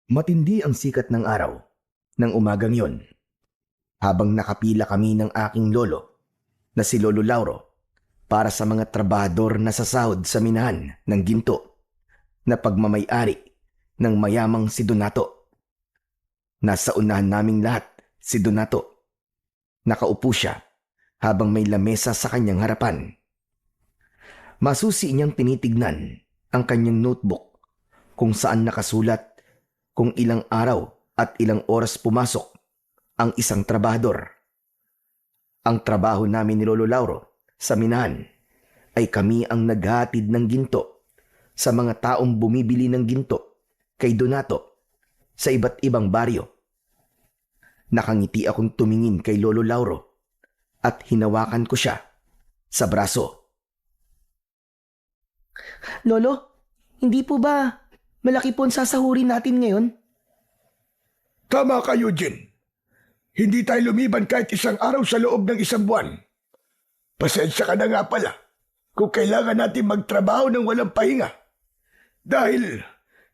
Matindi ang sikat ng araw ng umagang yon habang nakapila kami ng aking lolo na si Lolo Lauro para sa mga trabahador na sasahod sa minahan ng ginto na pagmamay-ari ng mayamang si Donato. Nasa unahan naming lahat si Donato. Nakaupo siya habang may lamesa sa kanyang harapan. Masusi niyang tinitignan ang kanyang notebook kung saan nakasulat kung ilang araw at ilang oras pumasok ang isang trabahador. Ang trabaho namin ni Lolo Lauro sa minahan ay kami ang naghatid ng ginto sa mga taong bumibili ng ginto kay Donato sa iba't ibang baryo. Nakangiti akong tumingin kay Lolo Lauro at hinawakan ko siya sa braso. Lolo, hindi po ba malaki po ang sasahurin natin ngayon? Tama ka, Eugene. Hindi tayo lumiban kahit isang araw sa loob ng isang buwan. Pasensya ka na nga pala kung kailangan natin magtrabaho ng walang pahinga. Dahil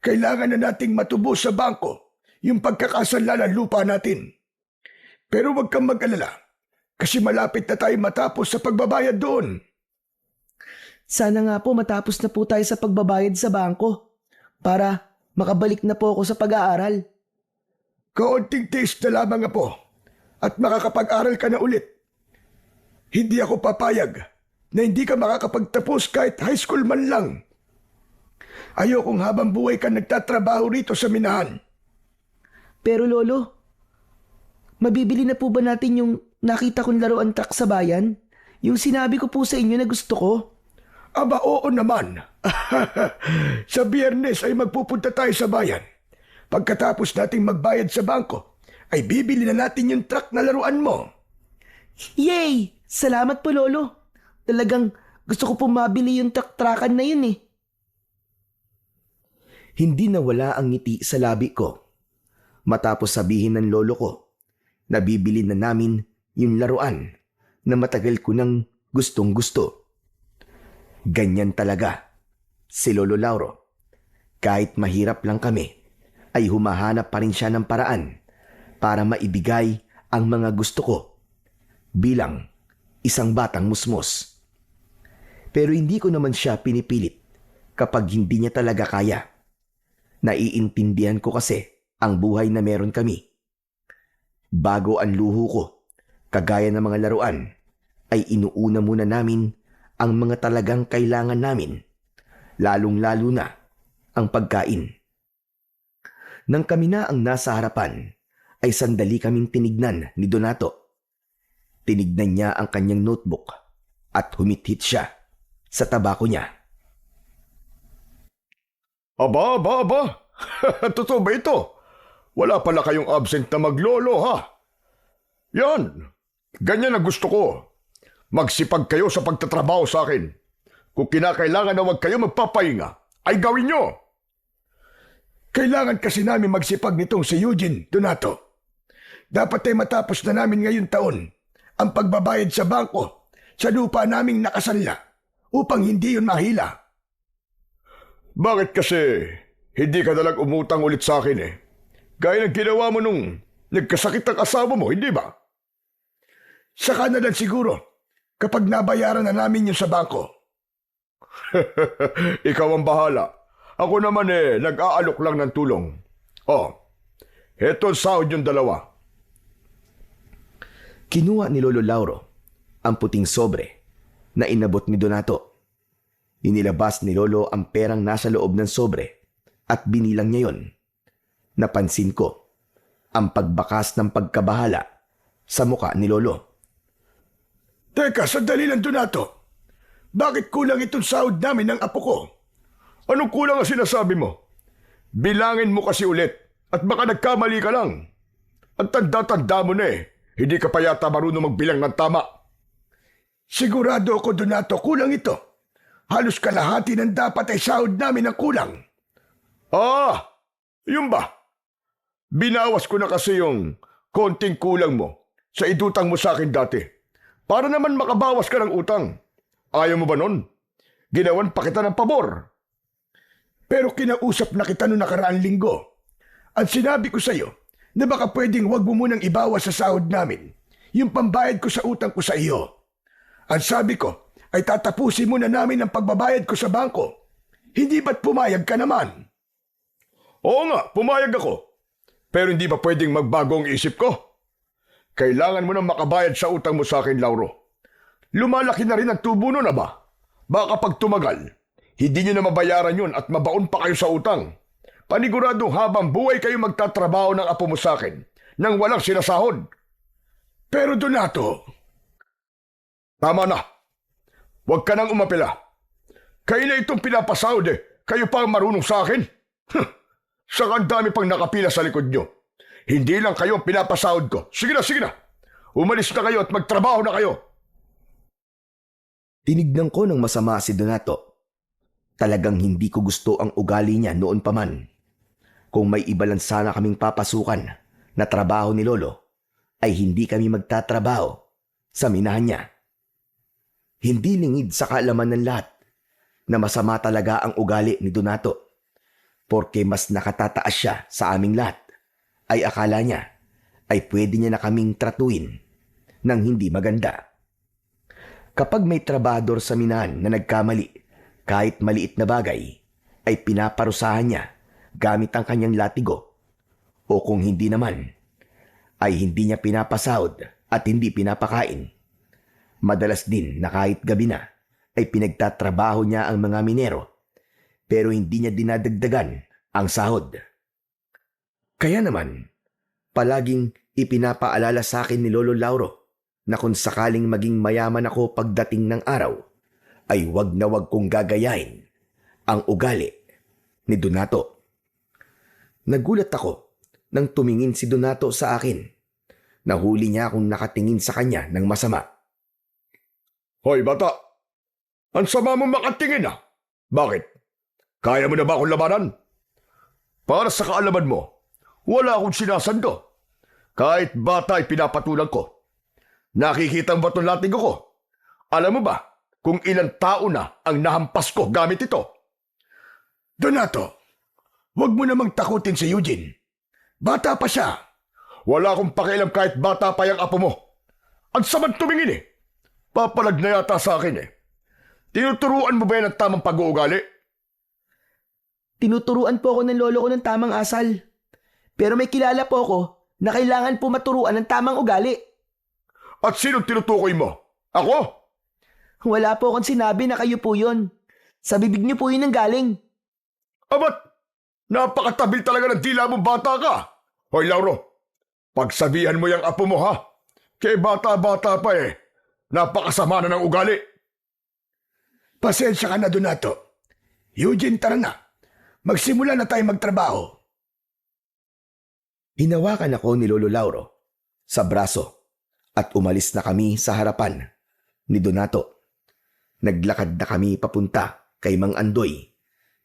kailangan na nating matubos sa bangko yung pagkakasanla ng lupa natin. Pero huwag kang mag-alala kasi malapit na tayo matapos sa pagbabayad doon. Sana nga po matapos na po tayo sa pagbabayad sa bangko para makabalik na po ako sa pag-aaral. Kaunting tiis na lamang, apo, at makakapag-aral ka na ulit. Hindi ako papayag na hindi ka makakapagtapos kahit high school man lang. Ayokong habang buhay ka nagtatrabaho rito sa minahan. Pero Lolo, mabibili na po ba natin yung nakita kong laruan truck sa bayan? Yung sinabi ko po sa inyo na gusto ko? Aba, oo naman. Sa Biyernes ay magpupunta tayo sa bayan. Pagkatapos nating magbayad sa bangko, ay bibili na natin yung truck na laruan mo. Yay! Salamat po, Lolo. Talagang gusto ko po mabili yung truck-truckan na yun eh. Hindi nawala ang ngiti sa labi ko matapos sabihin ng lolo ko na bibili na namin yung laruan na matagal ko nang gustong-gusto. Ganyan talaga si Lolo Lauro. Kahit mahirap lang kami, ay humahanap pa rin siya ng paraan para maibigay ang mga gusto ko bilang isang batang musmos. Pero hindi ko naman siya pinipilit kapag hindi niya talaga kaya. Naiintindihan ko kasi ang buhay na meron kami. Bago ang luho ko, kagaya ng mga laruan, ay inuuna muna namin ang mga talagang kailangan namin, lalong-lalo na ang pagkain. Nang kami na ang nasa harapan, ay sandali kaming tinignan ni Donato. Tinignan niya ang kanyang notebook at humithit siya sa tabako niya. Aba. Totoo ba ito? Wala pala kayong absent na maglolo, ha? Yan. Ganyan ang gusto ko. Magsipag kayo sa pagtatrabaho sa akin. Kung kinakailangan na huwag kayo magpapahinga, ay gawin nyo. Kailangan kasi namin magsipag nitong si Eugene, Donato. Dapat ay matapos na namin ngayon taon ang pagbabayad sa bangko sa lupa naming nakasanla upang hindi yun mahila. Bakit kasi hindi ka nalang umutang ulit sa akin eh? Gaya ng ginawa mo nung nagkasakit ang asawa mo, hindi ba? Saka na lang siguro kapag nabayaran na namin yun sa bangko. Ikaw ang bahala. Ako naman nag-aalok lang ng tulong. Oh, eto ang sahod yung dalawa. Kinuha ni Lolo Lauro ang puting sobre na inabot ni Donato. Inilabas ni Lolo ang perang nasa loob ng sobre at binilang niya yon. Napansin ko ang pagbakas ng pagkabahala sa muka ni Lolo. Teka, sandali lang, Donato. Bakit kulang itong sahod namin ng apo ko? Anong kulang ang sinasabi mo? Bilangin mo kasi ulit at baka nagkamali ka lang. Ang tanda-tanda mo na Hindi ka pa yata marunong magbilang ng tama. Sigurado ako, Donato, kulang ito. Halos kalahati ng dapat ay sahod namin ang kulang. Ah, yun ba? Binawas ko na kasi yung konting kulang mo sa idutang mo sa akin dati. Para naman makabawas ka ng utang. Ayaw mo ba nun? Ginawan pa kita ng pabor. Pero kinausap na kita noong nakaraang linggo. At sinabi ko sa iyo na baka pwedeng wag mo munang ibawas sa sahod namin yung pambayad ko sa utang ko sa iyo. At sabi ko ay tatapusin muna namin ang pagbabayad ko sa bangko. Hindi ba't pumayag ka naman? Oo nga, pumayag ako. Pero hindi ba pwedeng magbago ang isip ko? Kailangan mo nang makabayad sa utang mo sa akin, Lauro. Lumalaki na rin ang tubo nun, ba? Baka pag tumagal, hindi nyo na mabayaran yun at mabaon pa kayo sa utang. Paniguradong habang buhay kayo magtatrabaho ng apo mo sa akin nang walang sinasahod. Pero Donato, tama na. Huwag ka nang umapila. Kayo na itong pinapasahod Kayo pa ang marunong sa akin? Saka ang dami pang nakapila sa likod nyo. Hindi lang kayo ang pinapasahod ko. Sige na. Umalis na kayo at magtrabaho na kayo. Tinignan ko ng masama si Donato. Talagang hindi ko gusto ang ugali niya noon pa man. Kung may iba lang sana kaming papasukan na trabaho ni Lolo, ay hindi kami magtatrabaho sa minahan niya. Hindi lingid sa kaalaman ng lahat na masama talaga ang ugali ni Donato. Porke mas nakatataas siya sa aming lahat, ay akala niya ay pwede niya na kaming tratuin ng hindi maganda. Kapag may trabador sa minahan na nagkamali, kahit maliit na bagay, ay pinaparusahan niya gamit ang kanyang latigo. O kung hindi naman, ay hindi niya pinapasahod at hindi pinapakain. Madalas din na kahit gabi na, ay pinagtatrabaho niya ang mga minero, pero hindi niya dinadagdagan ang sahod. Kaya naman, palaging ipinapaalala sa akin ni Lolo Lauro na kung sakaling maging mayaman ako pagdating ng araw, ay wag na wag kong gagayain ang ugali ni Donato. Nagulat ako nang tumingin si Donato sa akin. Nahuli niya akong nakatingin sa kanya ng masama. Hoy bata, ang sama mo makatingin Bakit? Kaya mo na ba akong labanan? Para sa kaalaman mo, wala akong sinasando. Kahit bata ay pinapatulang ko. Nakikita mo ba itong latigo ko? Alam mo ba kung ilang tao na ang nahampas ko gamit ito? Donato, huwag mo namang takutin si Eugene. Bata pa siya. Wala akong pakialam kahit bata pa yung apo mo. Ang samang tumingin Papalag na yata sa akin Tinuturuan mo ba yan ang tamang pag-uugali? Tinuturuan po ako ng lolo ko ng tamang asal. Pero may kilala po ako na kailangan po maturuan ng tamang ugali. At sino tinutukoy mo? Ako? Wala po akong sinabi na kayo po yun. Sa bibig niyo po yun ang galing. Abat, napakatabil talaga ng dila mo, bata ka. Hoy Lauro, pagsabihan mo yung apo mo Kaya bata-bata pa Napakasama na ng ugali. Pasensya ka na, Donato. Eugene, tara na. Magsimula na tayo magtrabaho. Hinawakan ako ni Lolo Lauro sa braso at umalis na kami sa harapan ni Donato. Naglakad na kami papunta kay Mang Andoy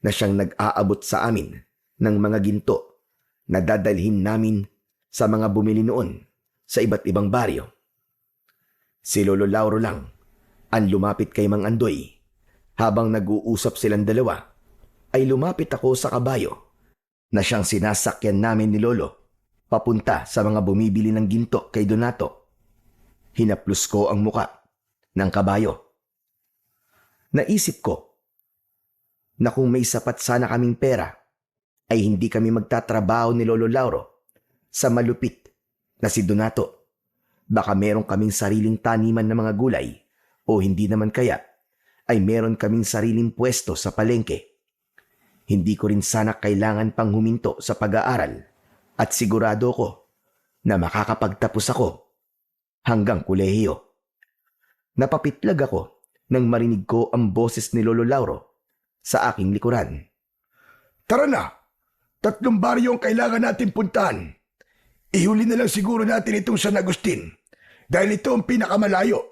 na siyang nag-aabot sa amin ng mga ginto na dadalhin namin sa mga bumili noon sa iba't ibang baryo. Si Lolo Lauro lang ang lumapit kay Mang Andoy. Habang nag-uusap silang dalawa, ay lumapit ako sa kabayo na siyang sinasakyan namin ni Lolo papunta sa mga bumibili ng ginto kay Donato. Hinaplos ko ang muka ng kabayo. Naisip ko na kung may sapat sana kaming pera, ay hindi kami magtatrabaho ni Lolo Lauro sa malupit na si Donato. Baka meron kaming sariling taniman ng mga gulay o hindi naman kaya ay meron kaming sariling pwesto sa palengke. Hindi ko rin sana kailangan pang huminto sa pag-aaral at sigurado ko na makakapagtapos ako hanggang kolehiyo. Napapitlag ako nang marinig ko ang boses ni Lolo Lauro sa aking likuran. Tara na! 3 baryo ang kailangan natin puntahan. Ihuli na lang siguro natin itong San Agustin dahil ito ang pinakamalayo.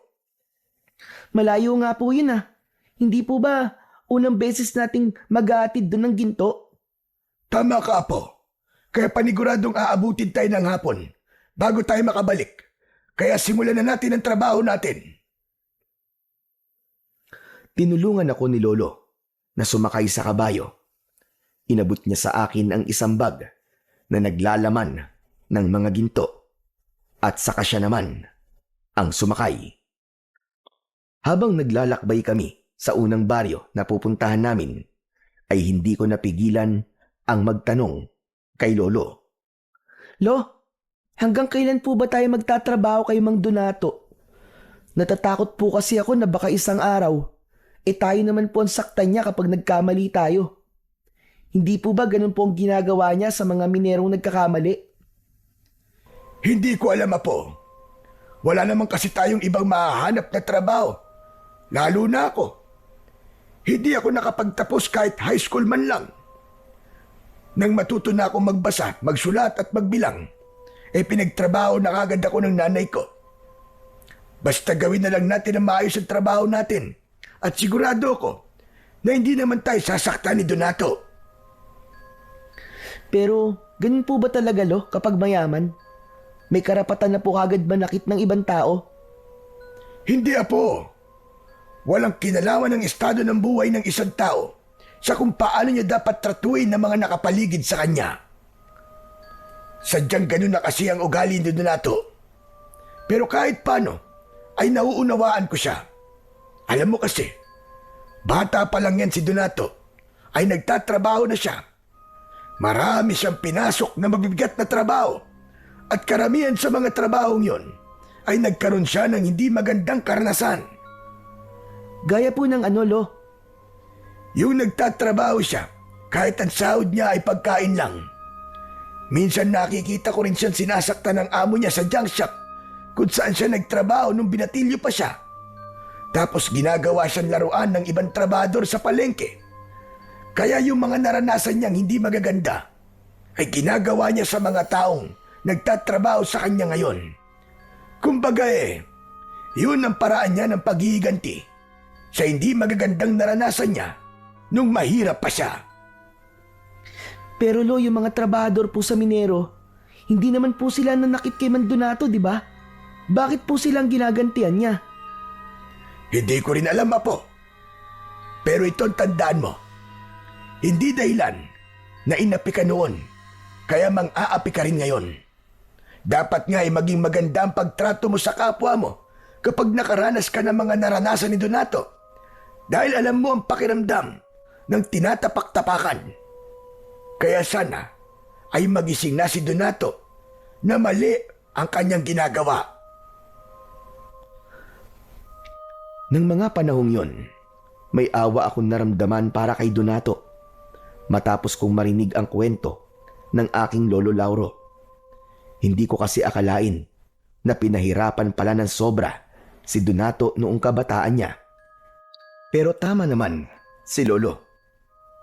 Malayo nga po yun Hindi po ba unang beses nating mag-aatid doon ng ginto? Tama ka, Apo. Kaya paniguradong aabutin tayo ng hapon bago tayo makabalik. Kaya simulan na natin ang trabaho natin. Tinulungan ako ni Lolo na sumakay sa kabayo. Inabot niya sa akin ang isang bag na naglalaman ng mga ginto at saka siya naman ang sumakay. Habang naglalakbay kami sa unang baryo na pupuntahan namin, ay hindi ko napigilan ang magtanong kay Lolo. Lo, hanggang kailan po ba tayo magtatrabaho kay Mang Donato? Natatakot po kasi ako na baka isang araw, tayo naman po ang saktan niya kapag nagkamali tayo. Hindi po ba ganun po ang ginagawa niya sa mga minerong nagkakamali? Hindi ko alam, Apo. Wala naman kasi tayong ibang mahahanap na trabaho. Lalo na ako. Hindi ako nakapagtapos kahit high school man lang. Nang matuto na akong magbasa, magsulat at magbilang, pinagtrabaho na kagad ako ng nanay ko. Basta gawin na lang natin ang maayos ang trabaho natin at sigurado ako na hindi naman tayo sasaktan ni Donato. Pero ganun po ba talaga, Lo, kapag mayaman? May karapatan na po kagad manakit ng ibang tao? Hindi, Apo. Walang kinalaman ng estado ng buhay ng isang tao sa kung paano niya dapat tratuin ng mga nakapaligid sa kanya. Sadyang ganun na kasi ang ugali ni Donato. Pero kahit paano, ay nauunawaan ko siya. Alam mo kasi, bata pa lang yan si Donato, ay nagtatrabaho na siya. Marami siyang pinasok na mabibigat na trabaho at karamihan sa mga trabahong yon ay nagkaroon siya ng hindi magandang karanasan. Gaya po ng ano, Lo? Yung nagtatrabaho siya, kahit ang sahod niya ay pagkain lang. Minsan nakikita ko rin siyang sinasaktan ng amo niya sa junk shop kung saan siya nagtrabaho nung binatilyo pa siya. Tapos ginagawa siyang laruan ng ibang trabador sa palengke. Kaya yung mga naranasan niyang hindi magaganda ay ginagawa niya sa mga taong nagtatrabaho sa kanya ngayon. Kumbaga yun ang paraan niya ng paghihiganti sa hindi magagandang naranasan niya nung mahirap pa siya. Pero Lo, yung mga trabahador po sa minero, hindi naman po sila nanakit kay Mang Donato, di ba? Bakit po silang ginagantian niya? Hindi ko rin alam, Apo. Pero itong tandaan mo, hindi dahilan na inapi ka noon, kaya mang-aapi ka rin ngayon. Dapat nga ay maging maganda ang pagtrato mo sa kapwa mo kapag nakaranas ka ng mga naranasan ni Donato. Dahil alam mo ang pakiramdam ng tinatapak-tapakan. Kaya sana ay magising na si Donato na mali ang kanyang ginagawa. Nang mga panahong yon, may awa akong naramdaman para kay Donato matapos kong marinig ang kwento ng aking Lolo Lauro. Hindi ko kasi akalain na pinahirapan pala ng sobra si Donato noong kabataan niya. Pero tama naman si Lolo.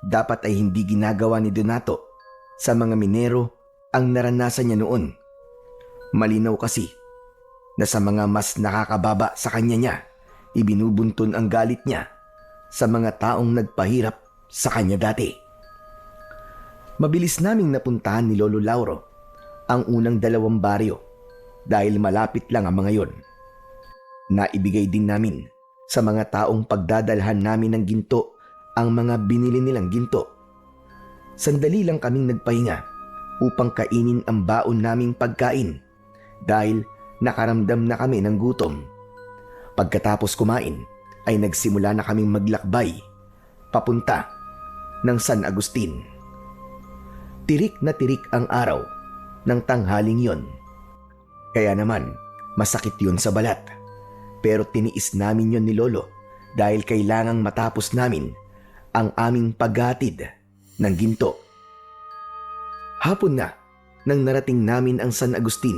Dapat ay hindi ginagawa ni Donato sa mga minero ang naranasan niya noon. Malinaw kasi na sa mga mas nakakababa sa kanya niya, ibinubuntun ang galit niya sa mga taong nagpahirap sa kanya dati. Mabilis naming napuntahan ni Lolo Lauro ang unang 2 baryo dahil malapit lang ang mga yon. Naibigay din namin sa mga taong pagdadalhan namin ng ginto ang mga binili nilang ginto. Sandali lang kaming nagpahinga upang kainin ang baon naming pagkain dahil nakaramdam na kami ng gutom. Pagkatapos kumain ay nagsimula na kaming maglakbay papunta ng San Agustin. Tirik na tirik ang araw ng tanghaling yon. Kaya naman masakit yun sa balat. Pero tiniis namin yon ni Lolo dahil kailangang matapos namin ang aming paghatid ng ginto. Hapon na nang narating namin ang San Agustin.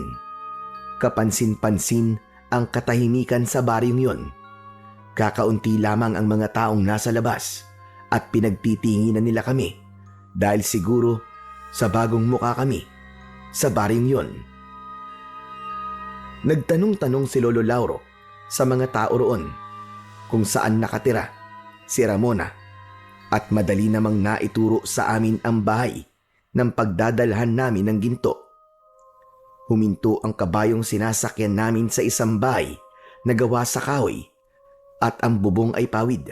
Kapansin-pansin ang katahimikan sa baryong yon. Kakaunti lamang ang mga taong nasa labas at pinagtitinginan nila kami dahil siguro sa bagong muka kami sa baryong yon. Nagtanong-tanong si Lolo Lauro sa mga tao roon kung saan nakatira si Ramona at madali namang naituro sa amin ang bahay ng pagdadalhan namin ng ginto. Huminto ang kabayong sinasakyan namin sa isang bahay na gawa sa kahoy at ang bubong ay pawid.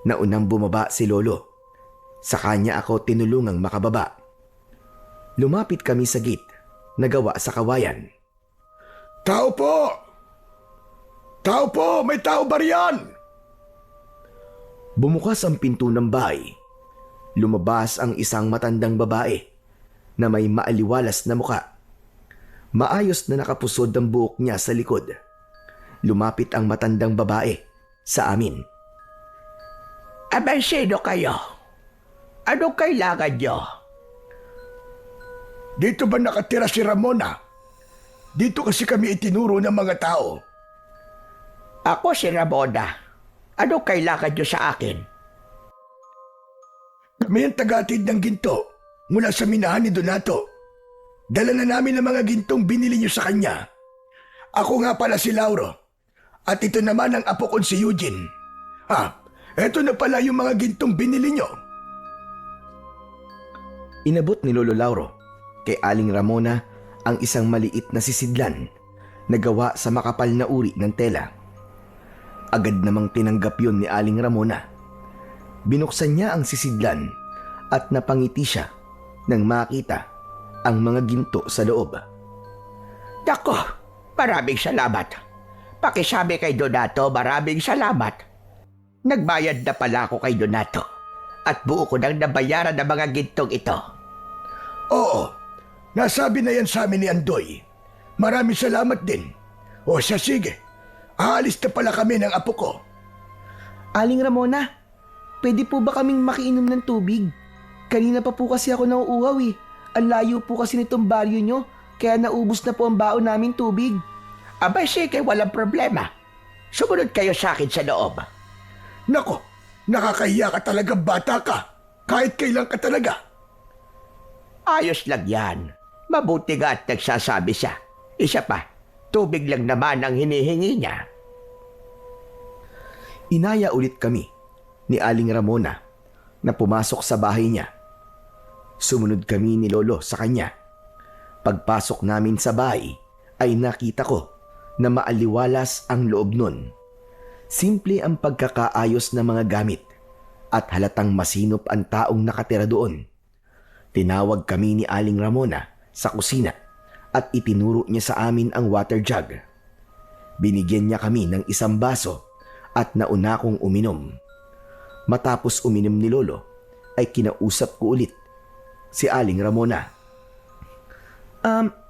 Naunang bumaba si Lolo. Sa kanya ako tinulungang makababa. Lumapit kami sa gate na gawa sa kawayan. Tao po! Tao po! May tao ba riyan? Bumukas ang pinto ng bahay. Lumabas ang isang matandang babae na may maaliwalas na muka. Maayos na nakapusod ang buhok niya sa likod. Lumapit ang matandang babae sa amin. Abay, sino kayo? Anong kailangan nyo? Dito ba nakatira si Ramona? Dito kasi kami itinuro ng mga tao. Ako si Ramona. Anong kailangan nyo sa akin? Kami ang tagatid ng ginto mula sa minahan ni Donato. Dala na namin ang mga gintong binili niyo sa kanya. Ako nga pala si Lauro. At ito naman ang apo kong si Eugene. Eto na pala yung mga gintong binili niyo. Inabot ni Lolo Lauro kay Aling Ramona ang isang maliit na sisidlan na gawa sa makapal na uri ng tela. Agad namang tinanggap yun ni Aling Ramona. Binuksan niya ang sisidlan at napangiti siya nang makita ang mga ginto sa loob. Dako, maraming salamat. Pakisabi kay Donato, maraming salamat. Nagbayad na pala ako kay Donato at buo ko nang nabayaran ng mga gintong ito. Oo, nasabi na yan sa amin ni Andoy. Maraming salamat din. O siya, sige. Aalis na pala kami ng apo ko. Aling Ramona, pwede po ba kaming makiinom ng tubig? Kanina pa po kasi ako nauuhaw eh. Ang layo po kasi nitong baryo nyo, kaya naubos na po ang baon namin tubig. Abay sige, walang problema. Sumunod kayo sa akin sa loob. Nako, nakakahiya ka talaga, bata ka. Kahit kailan ka talaga. Ayos lang yan. Mabuti nga at nagsasabi siya. Isa pa, tubig lang naman ang hinihingi niya. Inaya ulit kami ni Aling Ramona na pumasok sa bahay niya. Sumunod kami ni Lolo sa kanya. Pagpasok namin sa bahay ay nakita ko na maaliwalas ang loob nun. Simple ang pagkakaayos ng mga gamit at halatang masinop ang taong nakatira doon. Tinawag kami ni Aling Ramona sa kusina at itinuro niya sa amin ang water jug. Binigyan niya kami ng isang baso at nauna kong uminom. Matapos uminom ni Lolo ay kinausap ko ulit si Aling Ramona.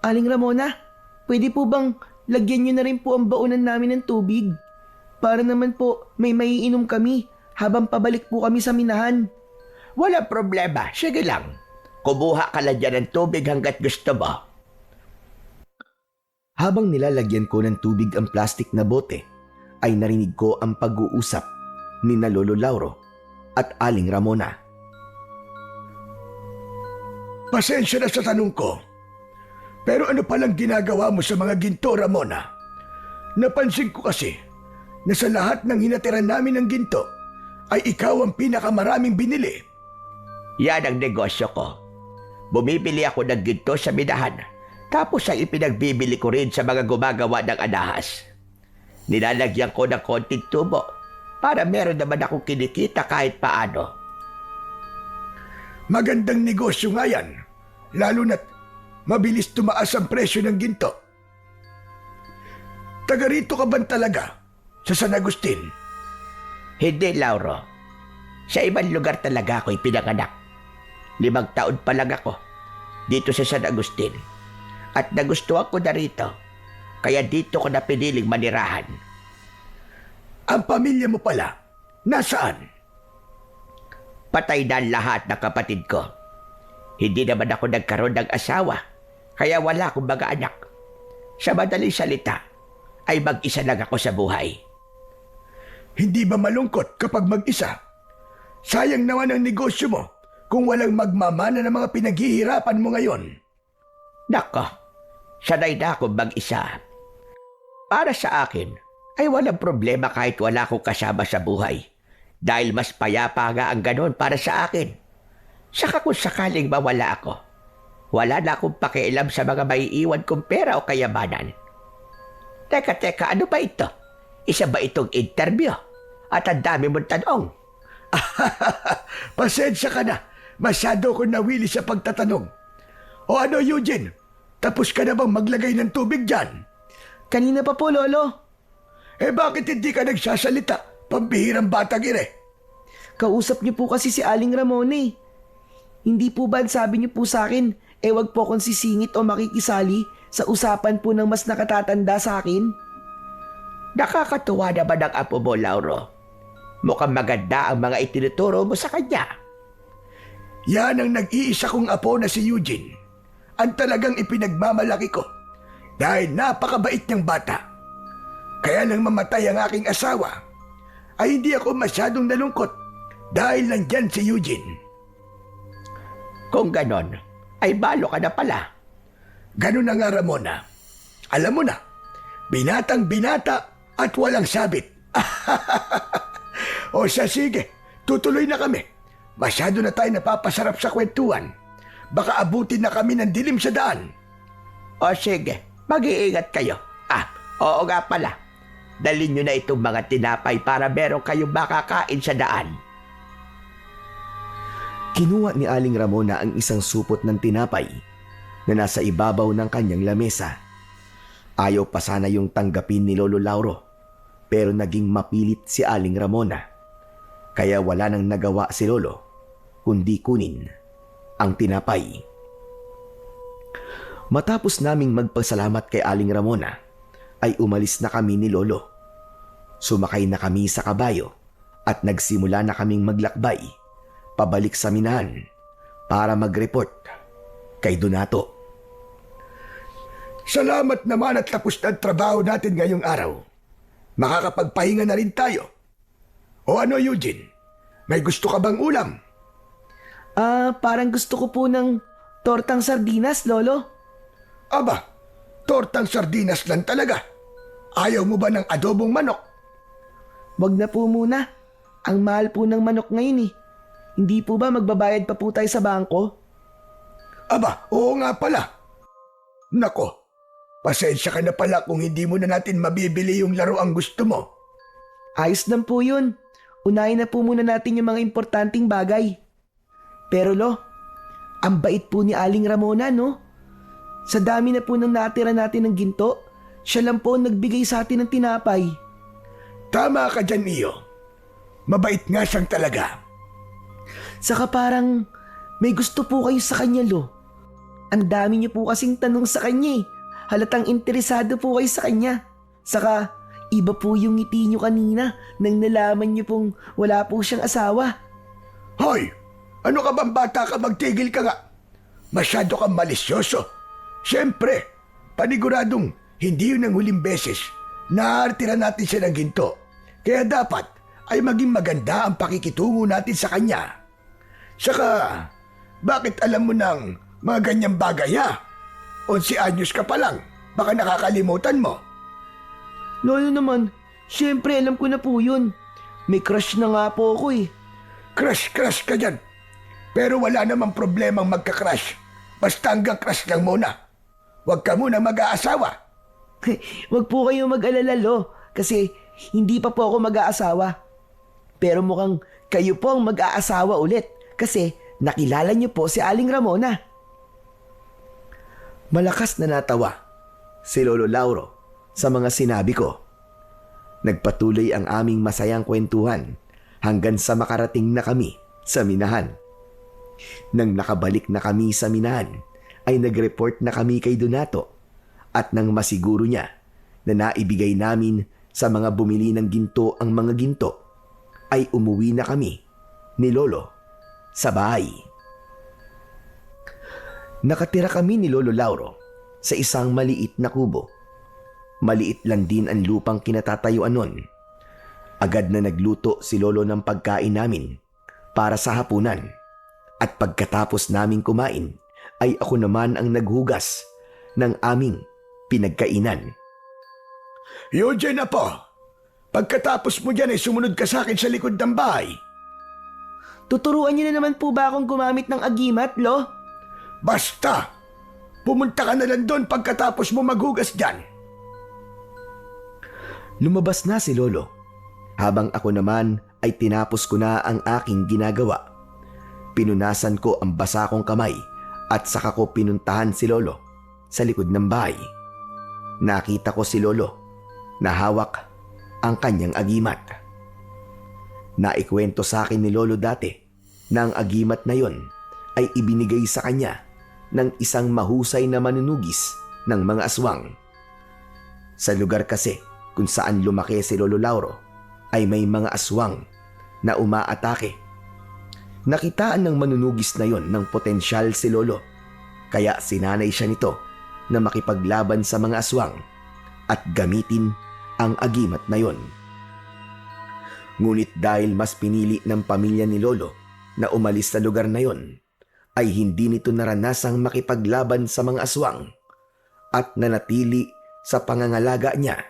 Aling Ramona, pwede po bang lagyan niyo na rin po ang baonan namin ng tubig? Para naman po may maiinom kami habang pabalik po kami sa minahan. Walang problema, sige lang. Kumuha ka lang dyan ng tubig hanggat gusto mo. Habang nilalagyan ko ng tubig ang plastic na bote, ay narinig ko ang pag-uusap ni na Lolo Lauro at Aling Ramona. Pasensya na sa tanong ko. Pero ano palang ginagawa mo sa mga ginto, Ramona? Napansin ko kasi na sa lahat ng hinatiran namin ng ginto ay ikaw ang pinakamaraming binili. Yan ang negosyo ko. Bumibili ako ng ginto sa minahan, tapos ay ipinagbibili ko rin sa mga gumagawa ng alahas. Nilalagyan ko ng konting tubo para meron naman akong kinikita kahit paano. Magandang negosyo nga yan, lalo na't mabilis tumaas ang presyo ng ginto. Taga rito ka ba talaga sa San Agustin? Hindi, Lauro. Sa ibang lugar talaga ako ipinanganak. 5 taon pa lang ako dito sa San Agustin. At nagustuhan ko na rito. Kaya dito ko na piniling manirahan. Ang pamilya mo pala, nasaan? Patay na ang lahat ng kapatid ko. Hindi naman ako nagkaroon ng asawa. Kaya wala akong mga anak. Sa madaling salita, ay mag-isa lang ako sa buhay. Hindi ba malungkot kapag mag-isa? Sayang naman ang negosyo mo kung walang magmamana ng mga pinaghihirapan mo ngayon. Nako, sanay na akong mag-isa. Para sa akin, ay walang problema kahit wala akong kasama sa buhay. Dahil mas payapa nga ang ganon para sa akin. Saka kung sakaling mawala ako, wala na akong pakialam sa mga maiiwan kong pera o kayamanan. Teka, ano ba ito? Isa ba itong interview? At ang dami mong tanong. Pasensya ka na. Masyado ko nawili sa pagtatanong. O ano, Eugene? Tapos ka na bang maglagay ng tubig dyan? Kanina pa po, Lolo. Eh bakit hindi ka nagsasalita? Pambihirang batang ire. Kausap niyo po kasi si Aling Ramona eh. Hindi po ba sabi niyo po sa akin, wag po akong sisingit o makikisali sa usapan po ng mas nakatatanda sa akin? Nakakatuwa naman ang apo mo, Lauro. Mukhang maganda ang mga itinuturo mo sa kanya. Yan ang nag-iisa kong apo na si Eugene. Ang talagang ipinagmamalaki ko dahil napakabait niyang bata. Kaya nang mamatay ang aking asawa, ay hindi ako masyadong nalungkot dahil nandyan si Eugene. Kung ganon, ay balo ka na pala. Ganun na nga, Ramona. Alam mo na, binatang binata at walang sabit. O siya, sige, tutuloy na kami. Masyado na tayo napapasarap sa kwentuhan. Baka abutin na kami ng dilim sa daan. O sige, mag-iingat kayo. Oo nga pala. Dalhin nyo na itong mga tinapay para meron kayong makakain sa daan. Kinuha ni Aling Ramona ang isang supot ng tinapay na nasa ibabaw ng kanyang lamesa. Ayaw pa sana yung tanggapin ni Lolo Lauro, pero naging mapilit si Aling Ramona. Kaya wala nang nagawa si Lolo, kundi kunin ang tinapay. Matapos naming magpasalamat kay Aling Ramona, ay umalis na kami ni Lolo. Sumakay na kami sa kabayo at nagsimula na kaming maglakbay pabalik sa minahan para mag-report kay Donato. Salamat naman at tapos na ang trabaho natin ngayong araw. Makakapagpahinga na rin tayo. O ano, Eugene? May gusto ka bang ulam? Parang gusto ko po ng tortang sardinas, Lolo. Aba, tortang sardinas lang talaga. Ayaw mo ba ng adobong manok? Wag na po muna. Ang mahal po ng manok ngayon eh. Hindi po ba magbabayad pa po tayo sa bangko? Aba, oo nga pala. Nako, pasensya ka na pala kung hindi mo na natin mabibili yung laro ang gusto mo. Ayos lang po yun. Unahin na po muna natin yung mga importanteng bagay. Pero Lo, ang bait po ni Aling Ramona, no? Sa dami na po nang natira natin ng ginto, siya lang po ang nagbigay sa atin ng tinapay. Tama ka dyan, Iyo. Mabait nga siyang talaga. Saka parang may gusto po kayo sa kanya, Lo. Ang dami niyo po kasing tanong sa kanya eh. Halatang interesado po kayo sa kanya. Saka iba po yung ngiti niyo kanina nang nalaman niyo pong wala po siyang asawa. Hoy! Ano ka bang bata ka? Magtigil ka nga. Masyado kang malisyoso. Siyempre, paniguradong hindi yun ang huling beses na aartira natin siya ng ginto. Kaya dapat ay maging maganda ang pakikitungo natin sa kanya. Saka, bakit alam mo ng mga ganyang bagay ha? 11 anyos ka pa lang, baka nakakalimutan mo. Lolo naman, syempre alam ko na po yun. May crush na nga po ako eh. Crush ka dyan. Pero wala namang problemang magka-crush. Basta hanggang crush lang muna. Huwag ka muna mag-aasawa. Wag po kayo mag-alala, Lo. Kasi hindi pa po ako mag-aasawa. Pero mukhang kayo po ang mag-aasawa ulit. Kasi nakilala niyo po si Aling Ramona. Malakas na natawa si Lolo Lauro sa mga sinabi ko. Nagpatuloy ang aming masayang kwentuhan hanggang sa makarating na kami sa minahan. Nang nakabalik na kami sa minahan, ay nag-report na kami kay Donato at nang masiguro niya na naibigay namin sa mga bumili ng ginto ang mga ginto, ay umuwi na kami ni Lolo sa bahay. Nakatira kami ni Lolo Lauro sa isang maliit na kubo. Maliit lang din ang lupang kinatatayuan nun. Agad na nagluto si Lolo ng pagkain namin para sa hapunan. At pagkatapos naming kumain, ay ako naman ang naghugas ng aming pinagkainan. Eugene na po. Pagkatapos mo dyan ay sumunod ka sa akin sa likod ng bahay. Tuturuan niyo na naman po ba akong gumamit ng agimat, Lo? Basta! Pumunta ka na lang doon pagkatapos mo maghugas dyan. Lumabas na si Lolo, habang ako naman ay tinapos ko na ang aking ginagawa. Pinunasan ko ang basa kong kamay at saka ko pinuntahan si Lolo sa likod ng bahay. Nakita ko si Lolo na hawak ang kanyang agimat. Naikwento sa akin ni Lolo dati na ang agimat na yon ay ibinigay sa kanya ng isang mahusay na manunugis ng mga aswang. Sa lugar kasi kung saan lumaki si Lolo Lauro ay may mga aswang na umaatake. Nakitaan ng manunugis na yon ng potensyal si Lolo, kaya sinanay siya nito na makipaglaban sa mga aswang at gamitin ang agimat na yon. Ngunit dahil mas pinili ng pamilya ni Lolo na umalis sa lugar na yon, ay hindi nito naranasang makipaglaban sa mga aswang at nanatili sa pangangalaga niya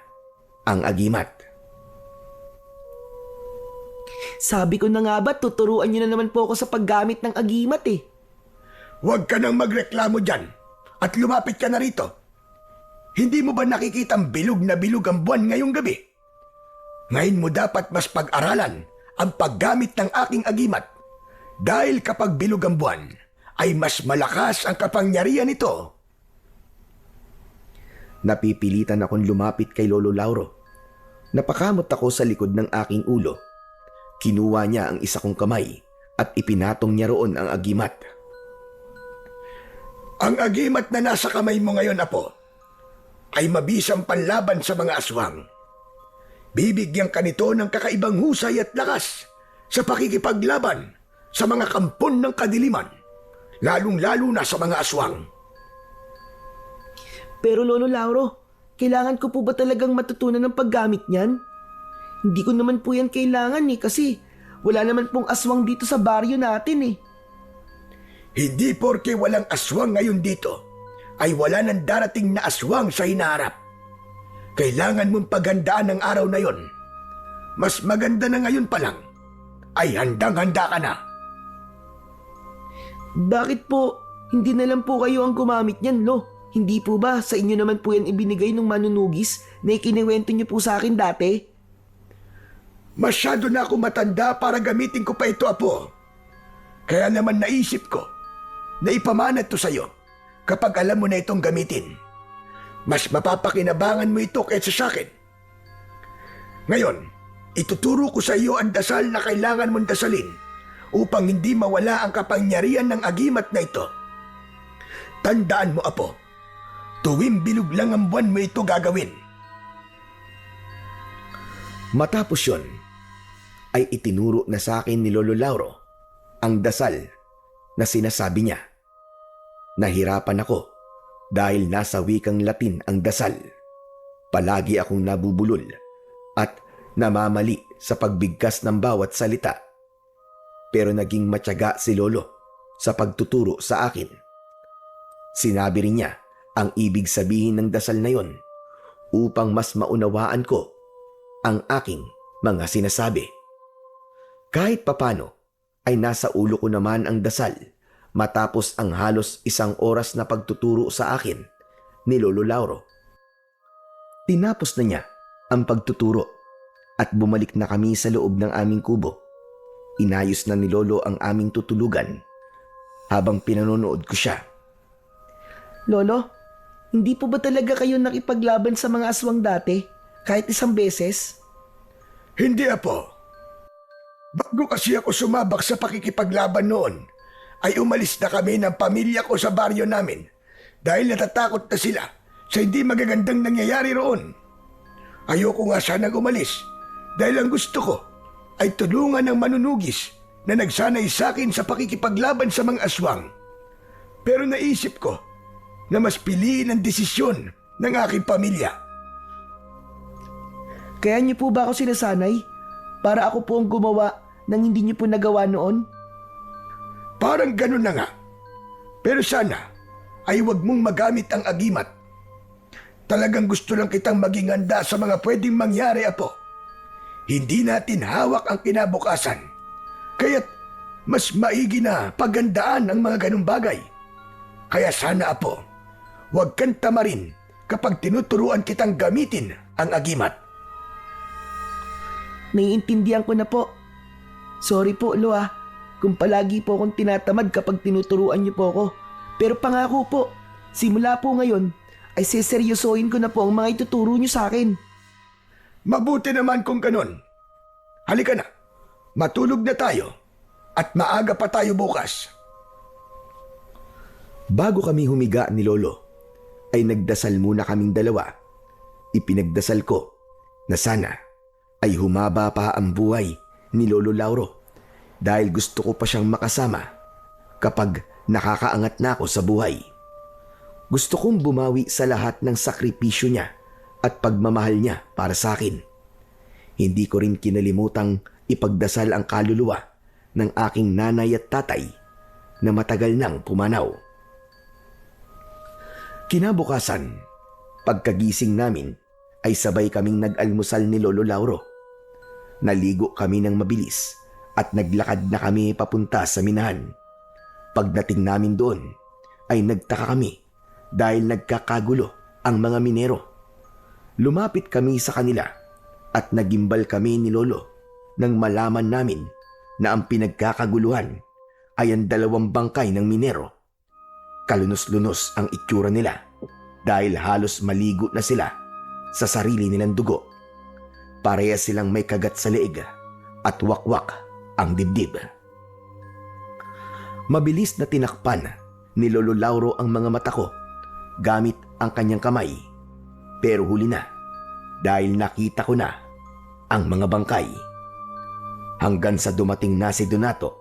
ang agimat. Sabi ko na nga ba, tuturuan niyo na naman po ako sa paggamit ng agimat eh. Huwag ka nang magreklamo dyan at lumapit ka na rito. Hindi mo ba nakikita ang bilog na bilog ang buwan ngayong gabi? Ngayon mo dapat mas pag-aralan ang paggamit ng aking agimat dahil kapag bilog ang buwan ay mas malakas ang kapangyarihan nito. Napipilitan akong lumapit kay Lolo Lauro. Napakamot ako sa likod ng aking ulo. Kinuha niya ang isa kong kamay at ipinatong niya roon ang agimat. Ang agimat na nasa kamay mo ngayon, Apo, ay mabisang panlaban sa mga aswang. Bibigyan ka nito ng kakaibang husay at lakas sa pakikipaglaban sa mga kampon ng kadiliman, lalong-lalo na sa mga aswang. Pero Lolo Lauro, kailangan ko po ba talagang matutunan ng paggamit niyan? Hindi ko naman po yan kailangan eh kasi wala naman pong aswang dito sa baryo natin eh. Hindi porke walang aswang ngayon dito, ay wala nang darating na aswang sa hinaharap. Kailangan mong paghandaan ng araw na yon. Mas maganda na ngayon pa lang, ay handang-handa ka na. Bakit po hindi na lang po kayo ang gumamit niyan, Lo? Hindi po ba sa inyo naman po yan ibinigay ng manunugis na ikiniwento niyo po sa akin dati? Masyado na ako matanda para gamitin ko pa ito, Apo. Kaya naman naisip ko na ipamana to sa'yo kapag alam mo na itong gamitin. Mas mapapakinabangan mo ito kaysa sa akin. Ngayon, ituturo ko sa iyo ang dasal na kailangan mong dasalin upang hindi mawala ang kapangyarihan ng agimat na ito. Tandaan mo, Apo, tuwing bilog lang ang buwan mo ito gagawin. Matapos yon, ay itinuro na sa akin ni Lolo Lauro ang dasal na sinasabi niya. Nahirapan ako dahil nasa wikang Latin ang dasal. Palagi akong nabubulol at namamali sa pagbigkas ng bawat salita. Pero naging matyaga si Lolo sa pagtuturo sa akin. Sinabi rin niya ang ibig sabihin ng dasal na yon upang mas maunawaan ko ang aking mga sinasabi. Kahit papano ay nasa ulo ko naman ang dasal matapos ang halos 1 oras na pagtuturo sa akin ni Lolo Lauro. Tinapos na niya ang pagtuturo at bumalik na kami sa loob ng aming kubo. Inayos na ni Lolo ang aming tutulugan habang pinanonood ko siya. Lolo, hindi po ba talaga kayo nakipaglaban sa mga aswang dati kahit 1 beses? Hindi, Apo. Bago kasi ako sumabak sa pakikipaglaban noon, ay umalis na kami ng pamilya ko sa baryo namin dahil natatakot na sila sa hindi magagandang nangyayari roon. Ayoko nga sanang umalis dahil ang gusto ko ay tulungan ng manunugis na nagsanay sa akin sa pakikipaglaban sa mga aswang. Pero naisip ko na mas piliin ang desisyon ng aking pamilya. Kaya niyo po ba ako sinasanay para ako po ang gumawa nang hindi niyo po nagawa noon? Parang ganun na nga. Pero sana ay huwag mong magamit ang agimat. Talagang gusto lang kitang maging handa sa mga pwedeng mangyari, Apo. Hindi natin hawak ang kinabukasan. Kaya't mas maigi na paghandaan ang mga ganung bagay. Kaya sana, Apo, huwag kang tamarin kapag tinuturuan kitang gamitin ang agimat. Naiintindihan ko na po. Sorry po, Lo kung palagi po akong tinatamad kapag tinuturuan niyo po ako. Pero pangako po, simula po ngayon ay seseryosohin ko na po ang mga ituturo niyo sa akin. Mabuti naman kung ganon. Halika na, matulog na tayo at maaga pa tayo bukas. Bago kami humiga ni Lolo, ay nagdasal muna kaming dalawa. Ipinagdasal ko na sana ay humaba pa ang buhay ni Lolo Lauro dahil gusto ko pa siyang makasama kapag nakakaangat na ako sa buhay. Gusto kong bumawi sa lahat ng sakripisyo niya at pagmamahal niya para sa akin. Hindi ko rin kinalimutang ipagdasal ang kaluluwa ng aking nanay at tatay na matagal nang pumanaw. Kinabukasan, pagkagising namin ay sabay kaming nag-almusal ni Lolo Lauro. Naligo kami ng mabilis at naglakad na kami papunta sa minahan. Pagdating namin doon ay nagtaka kami dahil nagkakagulo ang mga minero. Lumapit kami sa kanila at nagimbal kami ni Lolo nang malaman namin na ang pinagkakaguluhan ay ang 2 bangkay ng minero. Kalunos-lunos ang itsura nila dahil halos maligo na sila sa sarili nilang dugo. Parehas silang may kagat sa leeg at wakwak ang dibdib. Mabilis na tinakpan ni Lolo Lauro ang mga mata ko gamit ang kanyang kamay. Pero huli na dahil nakita ko na ang mga bangkay. Hanggang sa dumating na si Donato,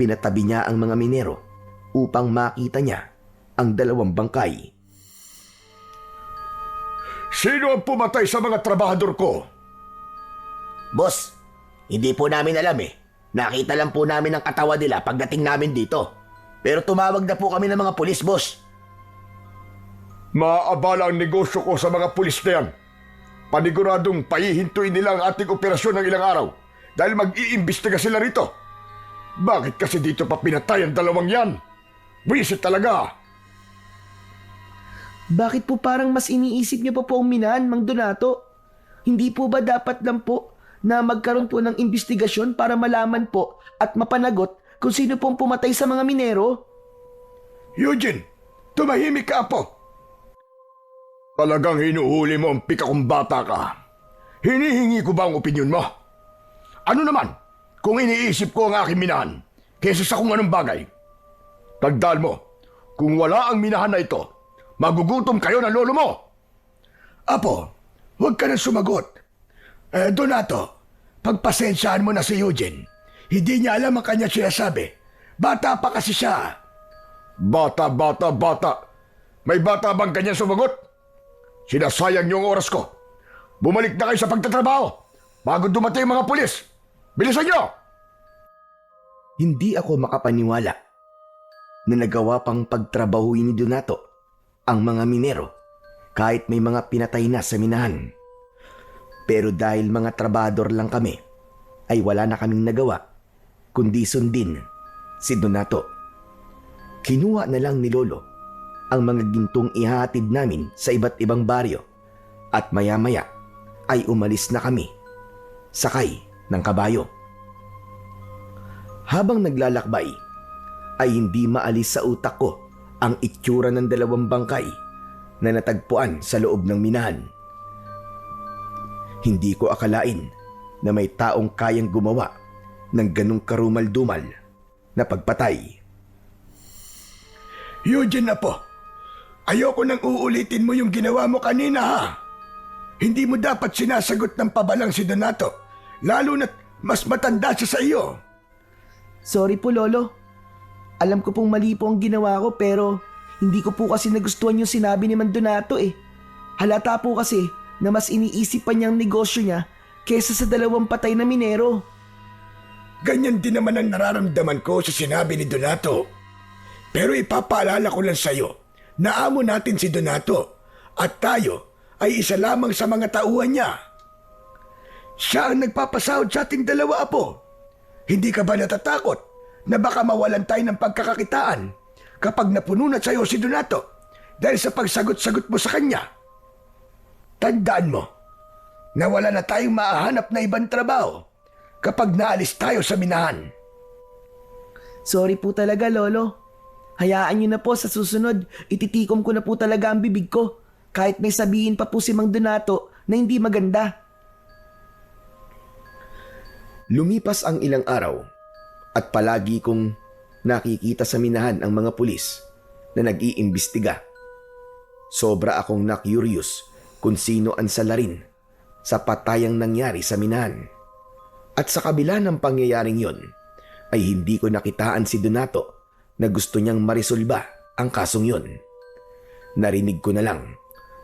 pinatabi niya ang mga minero upang makita niya ang 2 bangkay. Sino ang pumatay sa mga trabahador ko? Boss, hindi po namin alam eh. Nakita lang po namin ang katawan nila pagdating namin dito. Pero tumawag na po kami ng mga pulis, boss. Maaabala ang negosyo ko sa mga pulis na yan. Paniguradong pahihintuin nila ang ating operasyon ng ilang araw dahil mag-iimbestiga sila rito. Bakit kasi dito pa pinatay ang 2 yan? Buwisit talaga. Bakit po parang mas iniisip niyo pa po ang minahan, Mang Donato? Hindi po ba dapat lang po na magkaroon po ng investigasyon para malaman po at mapanagot kung sino pong pumatay sa mga minero? Eugene, tumahimik ka po. Talagang hinuhuli mo ang pika kong bata ka. Hinihingi ko ba ang opinyon mo? Ano naman kung iniisip ko ang aking minahan kaysa sa kung anong bagay? Tagdaan mo, kung wala ang minahan na ito, magugutom kayo ng lolo mo. Apo, huwag ka na sumagot. Donato, pagpasensyaan mo na si Eugene. Hindi niya alam ang kanya sinasabi. Bata pa kasi siya. Bata. May bata bang ganyan sumagot? Sinasayang niyo ang oras ko. Bumalik na kayo sa pagtatrabaho bago dumating ang mga pulis. Bilisan niyo! Hindi ako makapaniwala na nagawa pang pagtrabahuin ni Donato ang mga minero kahit may mga pinatay na sa minahan. Pero dahil mga trabador lang kami, ay wala na kaming nagawa kundi sundin si Donato. Kinuha na lang ni Lolo ang mga gintong ihatid namin sa iba't ibang baryo at maya-maya ay umalis na kami sakay ng kabayo. Habang naglalakbay ay hindi maalis sa utak ko ang itsura ng 2 bangkay na natagpuan sa loob ng minahan. Hindi ko akalain na may taong kayang gumawa ng ganong karumal-dumal na pagpatay. Eugene na po, ayoko nang uulitin mo yung ginawa mo kanina ha. Hindi mo dapat sinasagot ng pabalang si Donato, lalo na't mas matanda siya sa iyo. Sorry po, Lolo. Alam ko pong mali po ang ginawa ko pero hindi ko po kasi nagustuhan yung sinabi ni Mang Donato eh. Halata po kasi na mas iniisip pa niyang negosyo niya kesa sa 2 patay na minero. Ganyan din naman ang nararamdaman ko sa sinabi ni Donato. Pero ipapaalala ko lang sa'yo na amo natin si Donato at tayo ay isa lamang sa mga tauhan niya. Siya ang nagpapasahod sa ating 2 apo. Hindi ka ba natatakot na baka mawalan tayo ng pagkakakitaan kapag napuno na sa'yo si Donato dahil sa pagsagot-sagot mo sa kanya? Tandaan mo na wala na tayong mahanap na ibang trabaho kapag naalis tayo sa minahan. Sorry po talaga, Lolo. Hayaan niyo na po sa susunod, ititikom ko na po talaga ang bibig ko. Kahit may sabihin pa po si Mang Donato na hindi maganda. Lumipas ang ilang araw at palagi kong nakikita sa minahan ang mga pulis na nag-iimbestiga. Sobra akong na-curious kung sino ang salarin sa patayang nangyari sa minahan. At sa kabila ng pangyayaring yon, ay hindi ko nakitaan si Donato na gusto niyang marisolba ang kasong yon. Narinig ko na lang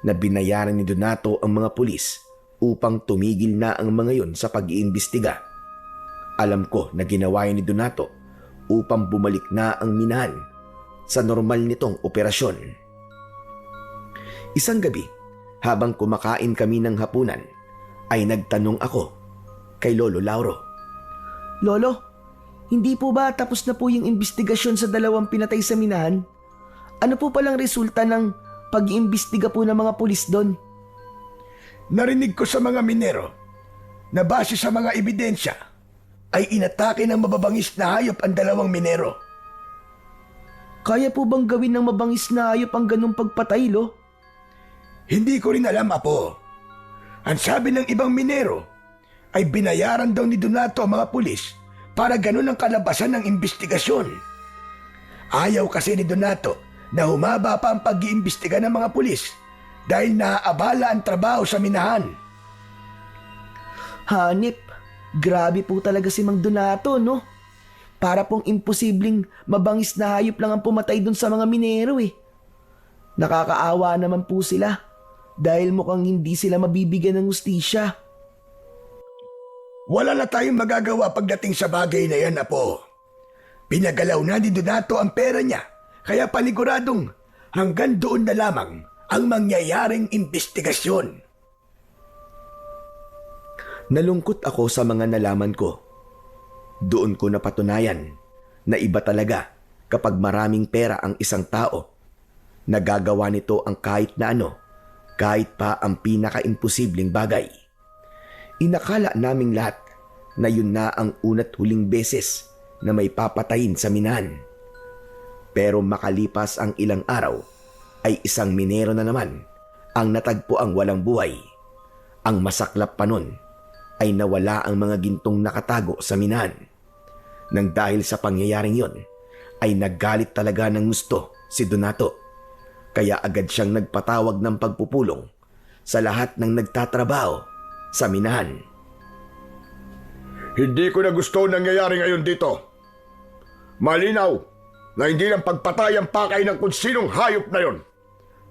na binayaran ni Donato ang mga pulis upang tumigil na ang mga yon sa pag-iimbestiga. Alam ko na ginawa ni Donato upang bumalik na ang minahan sa normal nitong operasyon. Isang gabi, habang kumakain kami ng hapunan, ay nagtanong ako kay Lolo Lauro. Lolo, hindi po ba tapos na po yung investigasyon sa dalawang pinatay sa minahan? Ano po palang resulta ng pag-iimbestiga po ng mga pulis doon? Narinig ko sa mga minero na base sa mga ebidensya ay inatake ng mababangis na hayop ang dalawang minero. Kaya po bang gawin ng mabangis na hayop ang ganung pagpatay, Lo? Hindi ko rin alam, Apo. Ang sabi ng ibang minero ay binayaran daw ni Donato ang mga pulis para ganun ang kalabasan ng investigasyon. Ayaw kasi ni Donato na humaba pa ang pag-iimbestiga ng mga pulis dahil naaabala ang trabaho sa minahan. Hanip, grabe po talaga si Mang Donato, no? Para pong imposibleng mabangis na hayop lang ang pumatay dun sa mga minero eh. Nakakaawa naman po sila dahil mukhang hindi sila mabibigyan ng hustisya. Wala na tayong magagawa pagdating sa bagay na yan, Apo. Pinagalaw na ni Donato ang pera niya, kaya paniguradong hanggang doon na lamang ang mangyayaring investigasyon. Nalungkot ako sa mga nalaman ko. Doon ko napatunayan na iba talaga kapag maraming pera ang isang tao. Nagagawa nito ang kahit na ano, kahit pa ang pinaka-imposibleng bagay. Inakala naming lahat na yun na ang una't huling beses na may papatayin sa minahan. Pero makalipas ang ilang araw, ay isang minero na naman ang natagpo ang walang buhay. Ang masaklap pa nun ay nawala ang mga gintong nakatago sa minahan. Nang dahil sa pangyayaring yon, ay naggalit talaga ng gusto si Donato. Kaya agad siyang nagpatawag ng pagpupulong sa lahat ng nagtatrabaho sa minahan. Hindi ko na gusto nangyayari ngayon dito. Malinaw na hindi lang pagpatay ang pakay ng kung sinong hayop na yon,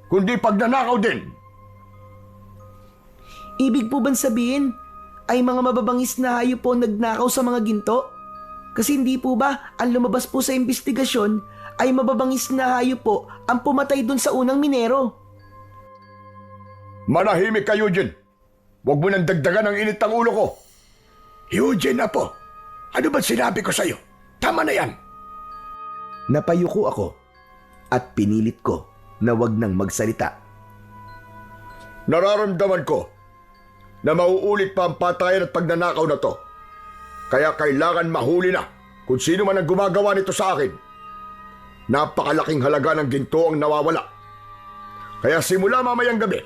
kundi pagnanakaw din. Ibig po bang sabihin ay mga mababangis na hayop po nagnakaw sa mga ginto? Kasi hindi po ba ang lumabas po sa investigasyon ay mababangis na hayop po ang pumatay dun sa unang minero? Manahimik ka, Eugene. Huwag mo nang dagdagan ang init ng ulo ko. Eugene, Apo, ano ba sinabi ko sa'yo? Tama na yan. Napayuko ako at pinilit ko na wag nang magsalita. Nararamdaman ko na mauulit pa ang patayan at pagnanakaw na to. Kaya kailangan mahuli na kung sino man ang gumagawa nito sa akin. Napakalaking halaga ng ginto ang nawawala. Kaya simula mamayang gabi,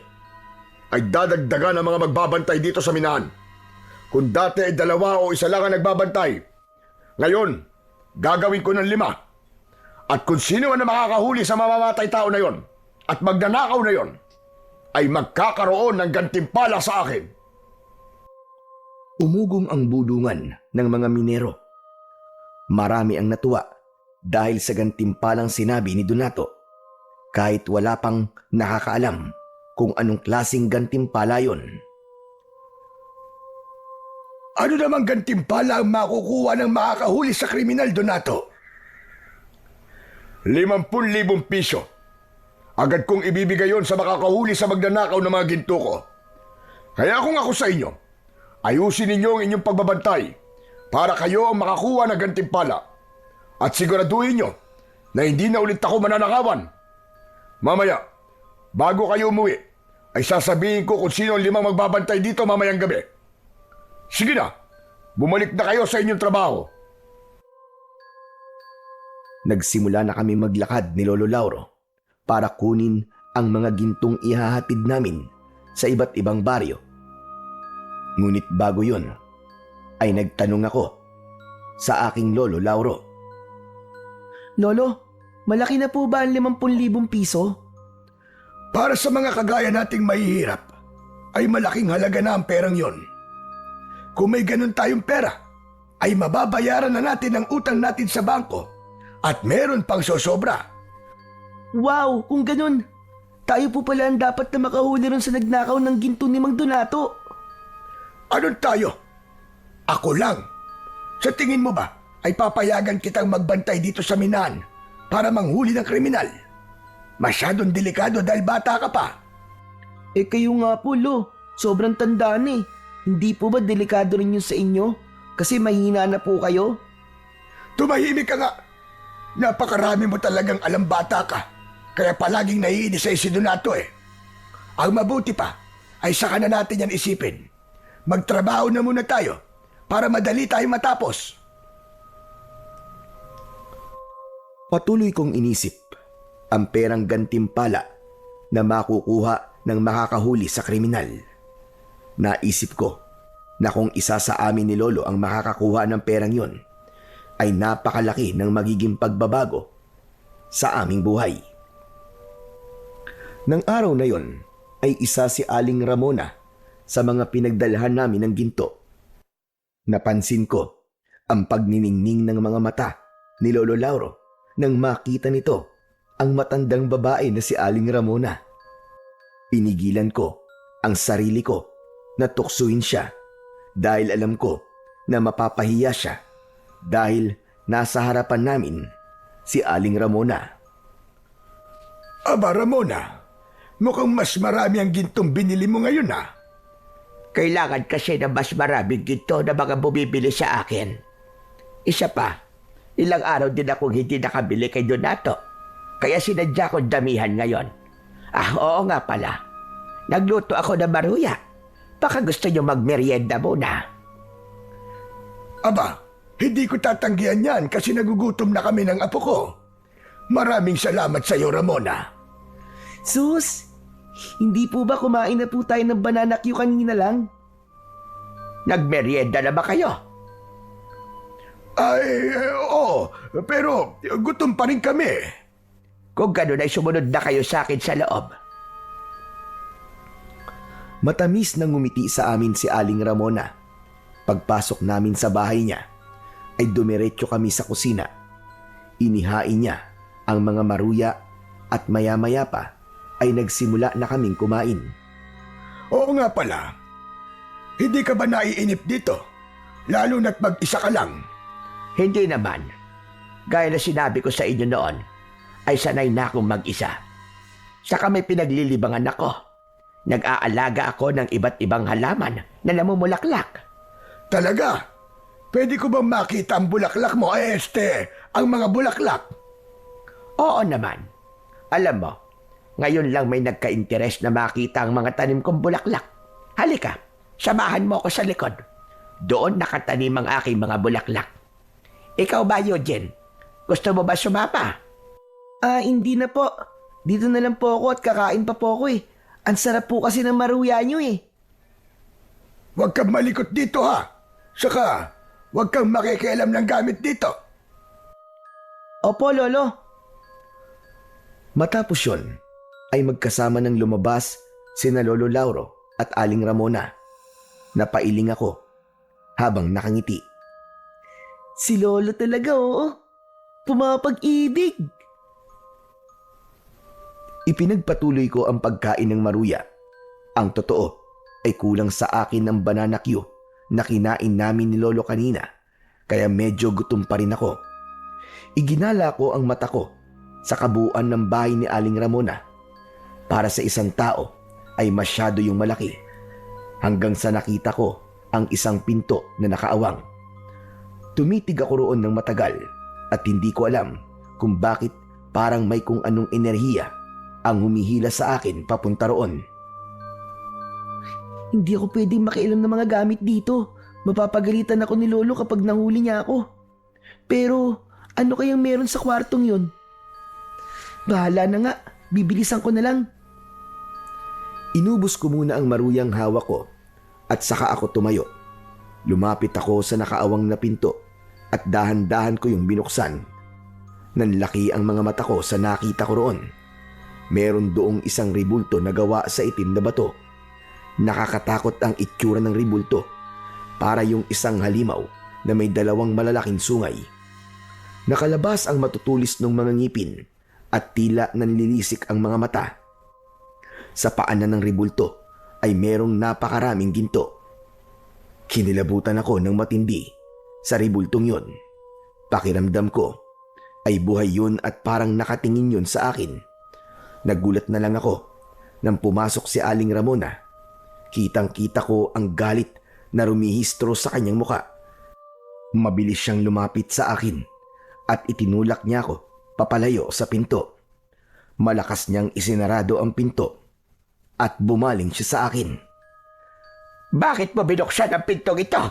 ay dadagdagan ang mga magbabantay dito sa minahan. Kung dati ay 2 o 1 lang ang nagbabantay, ngayon, gagawin ko ng 5. At kung sino man na makakahuli sa mamamatay tao na yon at magnanakaw na yon, ay magkakaroon ng gantimpala sa akin. Umugong ang bulungan ng mga minero. Marami ang natuwa dahil sa gantimpalang sinabi ni Donato, kahit wala pang nakakaalam kung anong klaseng gantimpala yon. Ano namang gantimpala ang makukuha ng makakahuli sa kriminal, Donato? 50,000 piso. Agad kong ibibigay yon sa makakahuli sa magnanakaw ng mga ginto ko. Kaya kung ako sa inyo, ayusin ninyo ang inyong pagbabantay para kayo ang makakuha ng gantimpala. At siguraduhin nyo na hindi na ulit ako mananakawan. Mamaya, bago kayo umuwi, ay sasabihin ko kung sino ang 5 magbabantay dito mamayang gabi. Sige na, bumalik na kayo sa inyong trabaho. Nagsimula na kami maglakad ni Lolo Lauro para kunin ang mga gintong ihahatid namin sa iba't ibang baryo. Ngunit bago yun, ay nagtanong ako sa aking Lolo Lauro. Lolo, malaki na po ba ang 50,000 piso? Para sa mga kagaya nating mahihirap, ay malaking halaga na ang perang yon. Kung may ganun tayong pera, ay mababayaran na natin ang utang natin sa bangko at meron pang sosobra. Wow, kung ganun, tayo po pala ang dapat na makahuli ron sa nagnakaw ng ginto ni Mang Donato. Anong tayo? Ako lang. Sa tingin mo ba ay papayagan kitang magbantay dito sa minahan para manghuli ng kriminal? Masyadong delikado dahil bata ka pa. Eh kayo nga po, Lo, sobrang tanda na eh. Hindi po ba delikado rin yun sa inyo? Kasi mahina na po kayo? Tumahimik ka nga. Napakarami mo talagang alam, bata ka. Kaya palaging naiinis sa si Donato eh. Ang mabuti pa ay saka na natin yan isipin. Magtrabaho na muna tayo para madali tayo matapos. Patuloy kong inisip ang perang gantimpala na makukuha ng makakahuli sa kriminal. Naisip ko na kung isa sa amin ni Lolo ang makakakuha ng perang yon, ay napakalaki ng magiging pagbabago sa aming buhay. Nang araw na yon ay isa si Aling Ramona sa mga pinagdalhan namin ng ginto. Napansin ko ang pagniningning ng mga mata ni Lolo Lauro nang makita nito ang matandang babae na si Aling Ramona. Pinigilan ko ang sarili ko na tuksuin siya dahil alam ko na mapapahiya siya dahil nasa harapan namin si Aling Ramona. Aba, Ramona, mukhang mas marami ang gintong binili mo ngayon ah. Kailangan kasi na mas maraming ginto na mga bumibili sa akin. Isa pa, ilang araw din akong hindi nakabili kay Donato. Kaya sinadya ko damihan ngayon. Ah, oo nga pala. Nagluto ako ng maruya. Baka gusto nyo magmerienda muna. Aba, hindi ko tatanggihan yan kasi nagugutom na kami ng apo ko. Maraming salamat sa iyo, Ramona. Sus, hindi po ba kumain na po tayo ng banana Q kanina lang? Nagmerienda na ba kayo? Ay, oo, pero gutom pa rin kami. Kung gano'n ay sumunod na kayo sa akin sa loob. Matamis na ngumiti sa amin si Aling Ramona. Pagpasok namin sa bahay niya, ay dumiretso kami sa kusina. Inihain niya ang mga maruya at maya-maya pa ay nagsimula na kaming kumain. Oo nga pala. Hindi ka ba naiinip dito? Lalo na't mag-isa ka lang. Hindi naman. Gaya na sinabi ko sa inyo noon, ay sanay na akong mag-isa. Saka may pinaglilibangan ako. Nag-aalaga ako ng iba't ibang halaman na namumulaklak. Talaga? Pwede ko bang makita ang bulaklak mo? Ang mga bulaklak. Oo naman. Alam mo, ngayon lang may nagka-interes na makita ang mga tanim kong bulaklak. Halika, samahan mo ako sa likod. Doon nakatanim ang aking mga bulaklak. Ikaw ba, Eugene? Gusto mo ba sumapa? Hindi na po. Dito na lang po ako at kakain pa po ako eh. Ang sarap po kasi ng maruya nyo eh. Huwag kang malikot dito ha. Saka, huwag kang makikialam ng gamit dito. Opo, Lolo. Matapos yun, ay magkasama ng lumabas sina Lolo Lauro at Aling Ramona. Napailing ako habang nakangiti. Si Lolo talaga, oo. Pumapag-ibig. Ipinagpatuloy ko ang pagkain ng maruya. Ang totoo ay kulang sa akin ng banana Q na kinain namin ni Lolo kanina, kaya medyo gutom pa rin ako. Iginala ko ang mata ko sa kabuuan ng bahay ni Aling Ramona. Para sa isang tao ay masyado yung malaki. Hanggang sa nakita ko ang isang pinto na nakaawang. Tumitig ako roon ng matagal at hindi ko alam kung bakit parang may kung anong enerhiya ang humihila sa akin papunta roon. Hindi ako pwedeng makialam ng mga gamit dito. Mapapagalitan ako ni Lolo kapag nahuli niya ako. Pero Ano kayang meron sa kwartong yun? Bahala na nga, bibilisan ko na lang. Inubos ko muna ang maruyang hawak ko at saka ako tumayo. Lumapit ako sa nakaawang na pinto at dahan-dahan ko yung binuksan. Nanlaki ang mga mata ko sa nakita ko roon. Meron doong isang ribulto na gawa sa itim na bato. Nakakatakot ang itsura ng ribulto. Para yung isang halimaw na may dalawang malalaking sungay. Nakalabas ang matutulis ng mga ngipin at tila nanlilisik ang mga mata. Sa paanan ng ribulto ay merong napakaraming ginto. Kinilabutan ako ng matindi sa ribultong yon. Pakiramdam ko ay buhay yun at parang nakatingin yun sa akin. Nagulat na lang ako nang pumasok si Aling Ramona. Kitang-kita ko ang galit na rumihistro sa kanyang muka. Mabilis siyang lumapit sa akin at itinulak niya ako papalayo sa pinto. Malakas niyang isinarado ang pinto at bumaling siya sa akin. Bakit mo binuksan ang pintong ito?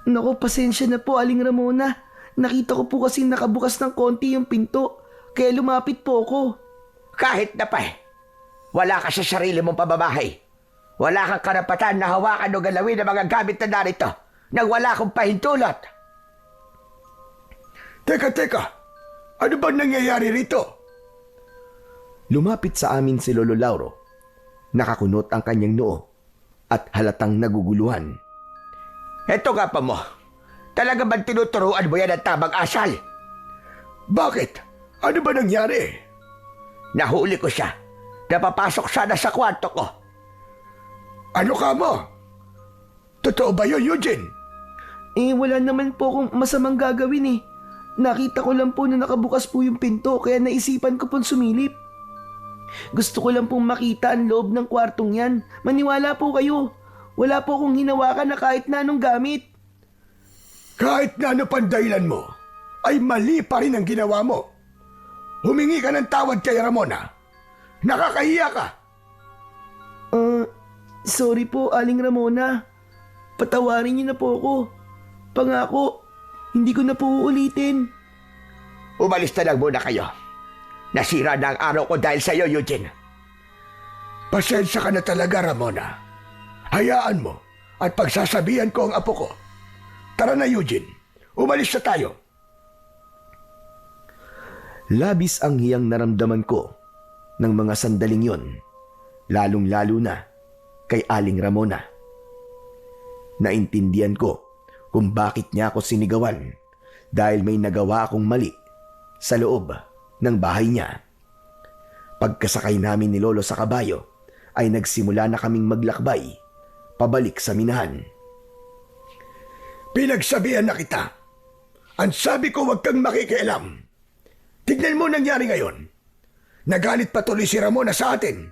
Naku, pasensya na po, Aling Ramona. Nakita ko po kasi nakabukas ng konti yung pinto, kaya lumapit po ako. Kahit na pa wala ka sa sarili mong pamamahay. Wala kang karapatan na hawakan o galawin ang mga gamit na narito nang wala akong pahintulot. Teka, ano ba nangyayari rito? Lumapit sa amin si Lolo Lauro. Nakakunot ang kanyang noo at halatang naguguluhan. Eto nga pa mo. Talaga bang tinuturuan mo yan ang tamang asal? Bakit? Ano ba nangyari? Nahuli ko siya. Napapasok sana sa kwarto ko. Ano ka mo? Totoo ba yun, Eugene? Wala naman po akong masamang gagawin eh. Nakita ko lang po na nakabukas po yung pinto, kaya naisipan ko pong sumilip. Gusto ko lang pong makita ang loob ng kwartong yan. Maniwala po kayo. Wala po akong hinawakan na kahit na anong gamit. Kahit na ano pang dahilan mo, ay mali pa rin ang ginawa mo. Humingi ka ng tawad kay Ramona. Nakakahiya ka. Sorry po, Aling Ramona. Patawarin niyo na po ako. Pangako, hindi ko na po uulitin. Umalis na lang muna kayo. Nasira na ang araw ko dahil sa iyo, Eugene. Pasensya ka na talaga, Ramona. Hayaan mo at pagsasabihan ko ang apo ko. Tara na, Eugene. Umalis na tayo. Labis ang hiyang naramdaman ko ng mga sandaling yon, lalong-lalo na kay Aling Ramona. Naintindihan ko kung bakit niya ako sinigawan dahil may nagawa akong mali sa loob ng bahay niya. Pagkasakay namin ni Lolo sa kabayo ay nagsimula na kaming maglakbay pabalik sa minahan. Pinagsabihan na kita. Ang sabi ko, huwag kang makikialam. Tignan mo nangyari ngayon. Nagalit patuloy si Ramona sa atin.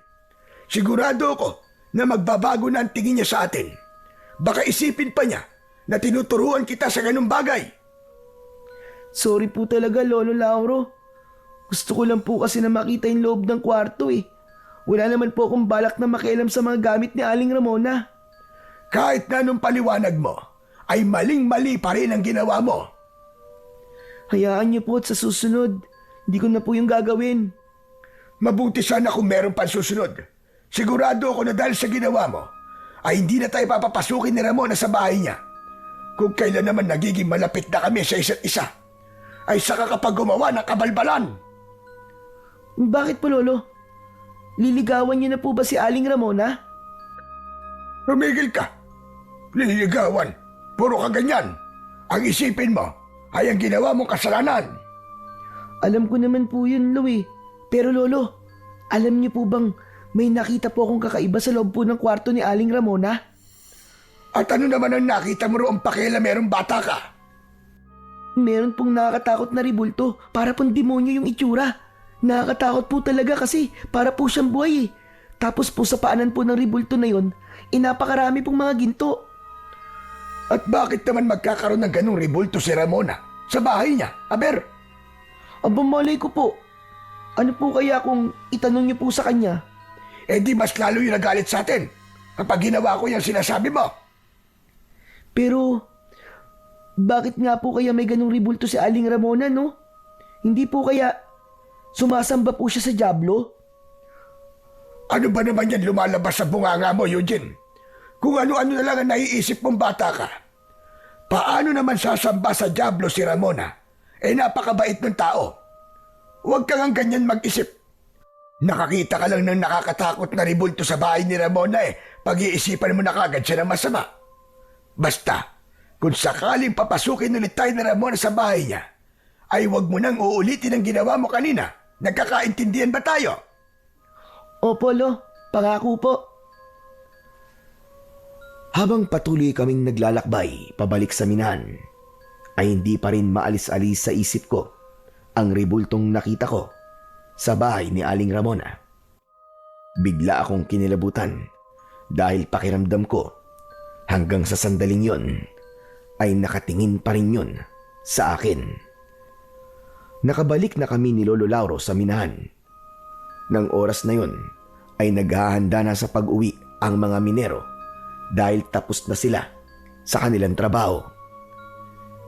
Sigurado ako na magbabago na ang tingin niya sa atin. Baka isipin pa niya na tinuturuan kita sa ganung bagay. Sorry po talaga, Lolo Lauro. Gusto ko lang po kasi na makita yung loob ng kwarto eh. Wala naman po akong balak na makialam sa mga gamit ni Aling Ramona. Kahit na anong paliwanag mo, ay maling-mali pa rin ang ginawa mo. Hayaan niyo po at sa susunod, hindi ko na po yung gagawin. Mabuti sana kung meron pang susunod. Sigurado ako na dahil sa ginawa mo, ay hindi na tayo papapasukin ni Ramona sa bahay niya. Kung kailan naman nagiging malapit na kami sa isa't isa, ay saka kapag gumawa ng kabalbalan. Bakit po, Lolo? Liligawan niyo na po ba si Aling Ramona? Rumigil ka. Liligawan. Puro ka ganyan. Ang isipin mo ay ang ginawa mong kasalanan. Alam ko naman po yun, Lo eh. Pero Lolo, alam niyo po bang may nakita po akong kakaiba sa loob po ng kwarto ni Aling Ramona? At ano naman ang nakita mo roong pakila merong bata ka? Meron pong nakakatakot na ribulto, para pong demonyo yung itsura. Nakakatakot po talaga kasi para po siyang buhay eh. Tapos po sa paanan po ng ribulto na yon, napakarami pong mga ginto. At bakit naman magkakaroon ng ganung ribulto si Ramona sa bahay niya, aber? Aba, malay ko po. Ano po kaya kung itanong niyo po sa kanya? Eh di mas lalo yung nagalit sa atin kapag ginawa ko yung sinasabi mo. Pero Bakit nga po kaya may ganong ribulto si Aling Ramona, no? Hindi po kaya sumasamba po siya sa dyablo? Ano ba naman yan lumalabas sa bunganga mo, Eugene? Kung ano-ano na lang ang naiisip mong bata ka. Paano naman sasamba sa dyablo si Ramona? Napakabait ng tao. Huwag kang ang ganyan mag-isip. Nakakita ka lang ng nakakatakot na ribulto sa bahay ni Ramona pag-iisipan mo na kagad siya ng masama. Basta, kung sakaling papasukin ulit tayo ni Ramona sa bahay niya, ay huwag mo nang uulitin ang ginawa mo kanina. Nagkakaintindihan ba tayo? Opo, Lo. Pangako po. Habang patuloy kaming naglalakbay pabalik sa minahan, ay hindi pa rin maalis-alis sa isip ko ang ribultong nakita ko sa bahay ni Aling Ramona. Bigla akong kinilabutan dahil pakiramdam ko hanggang sa sandaling yon ay nakatingin pa rin yun sa akin. Nakabalik na kami ni Lolo Lauro sa minahan. Nang oras na yon ay naghahanda na sa pag-uwi ang mga minero dahil tapos na sila sa kanilang trabaho.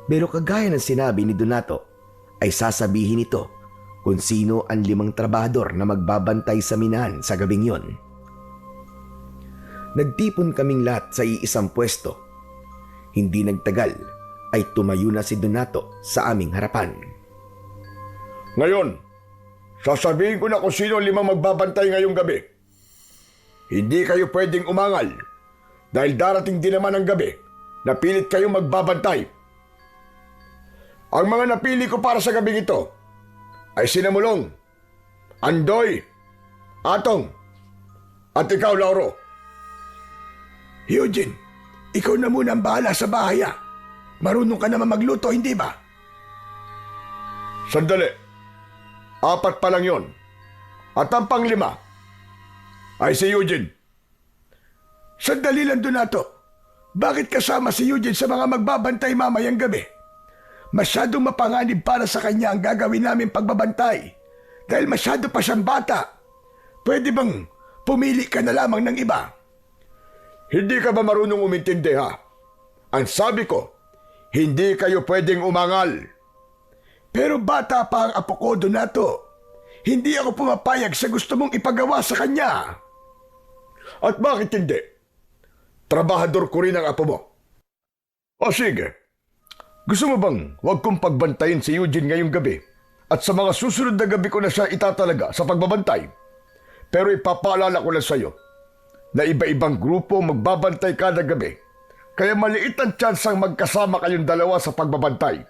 Pero kagaya ng sinabi ni Donato ay sasabihin ito kung sino ang 5 trabahador na magbabantay sa minahan sa gabing yon. Nagtipon kaming lahat sa iisang pwesto. Hindi nagtagal ay tumayo na si Donato sa aming harapan. Ngayon, sasabihin ko na kung sino ang 5 magbabantay ngayong gabi. Hindi kayo pwedeng umangal dahil darating din naman ang gabi na pilit kayong magbabantay. Ang mga napili ko para sa gabing ito ay Sinamulong, Andoy, Atong, at ikaw, Lauro. Eugene, ikaw na muna ang bahala sa bahay. Marunong ka naman magluto, hindi ba? Sandali. 4 pa lang yon. At ang pang-5 ay si Eugene. Sandali lang, Donato. Bakit kasama si Eugene sa mga magbabantay mamayang gabi? Masyadong mapanganib para sa kanya ang gagawin namin pagbabantay. Dahil masyado pa siyang bata. Pwede bang pumili ka na lamang ng iba? Hindi ka ba marunong umintindi, ha? Ang sabi ko, hindi kayo pwedeng umangal. Pero bata pa ang apo ko, Donato. Hindi ako pumapayag sa gusto mong ipagawa sa kanya. At bakit hindi? Trabahador ko rin ang apo mo. O sige. Gusto mo bang huwag kong pagbantayin si Eugene ngayong gabi at sa mga susunod na gabi ko na siya itatalaga sa pagbabantay? Pero ipapaalala ko lang sa iyo na iba-ibang grupo magbabantay kada gabi. Kaya maliit ang tsansang magkasama kayong dalawa sa pagbabantay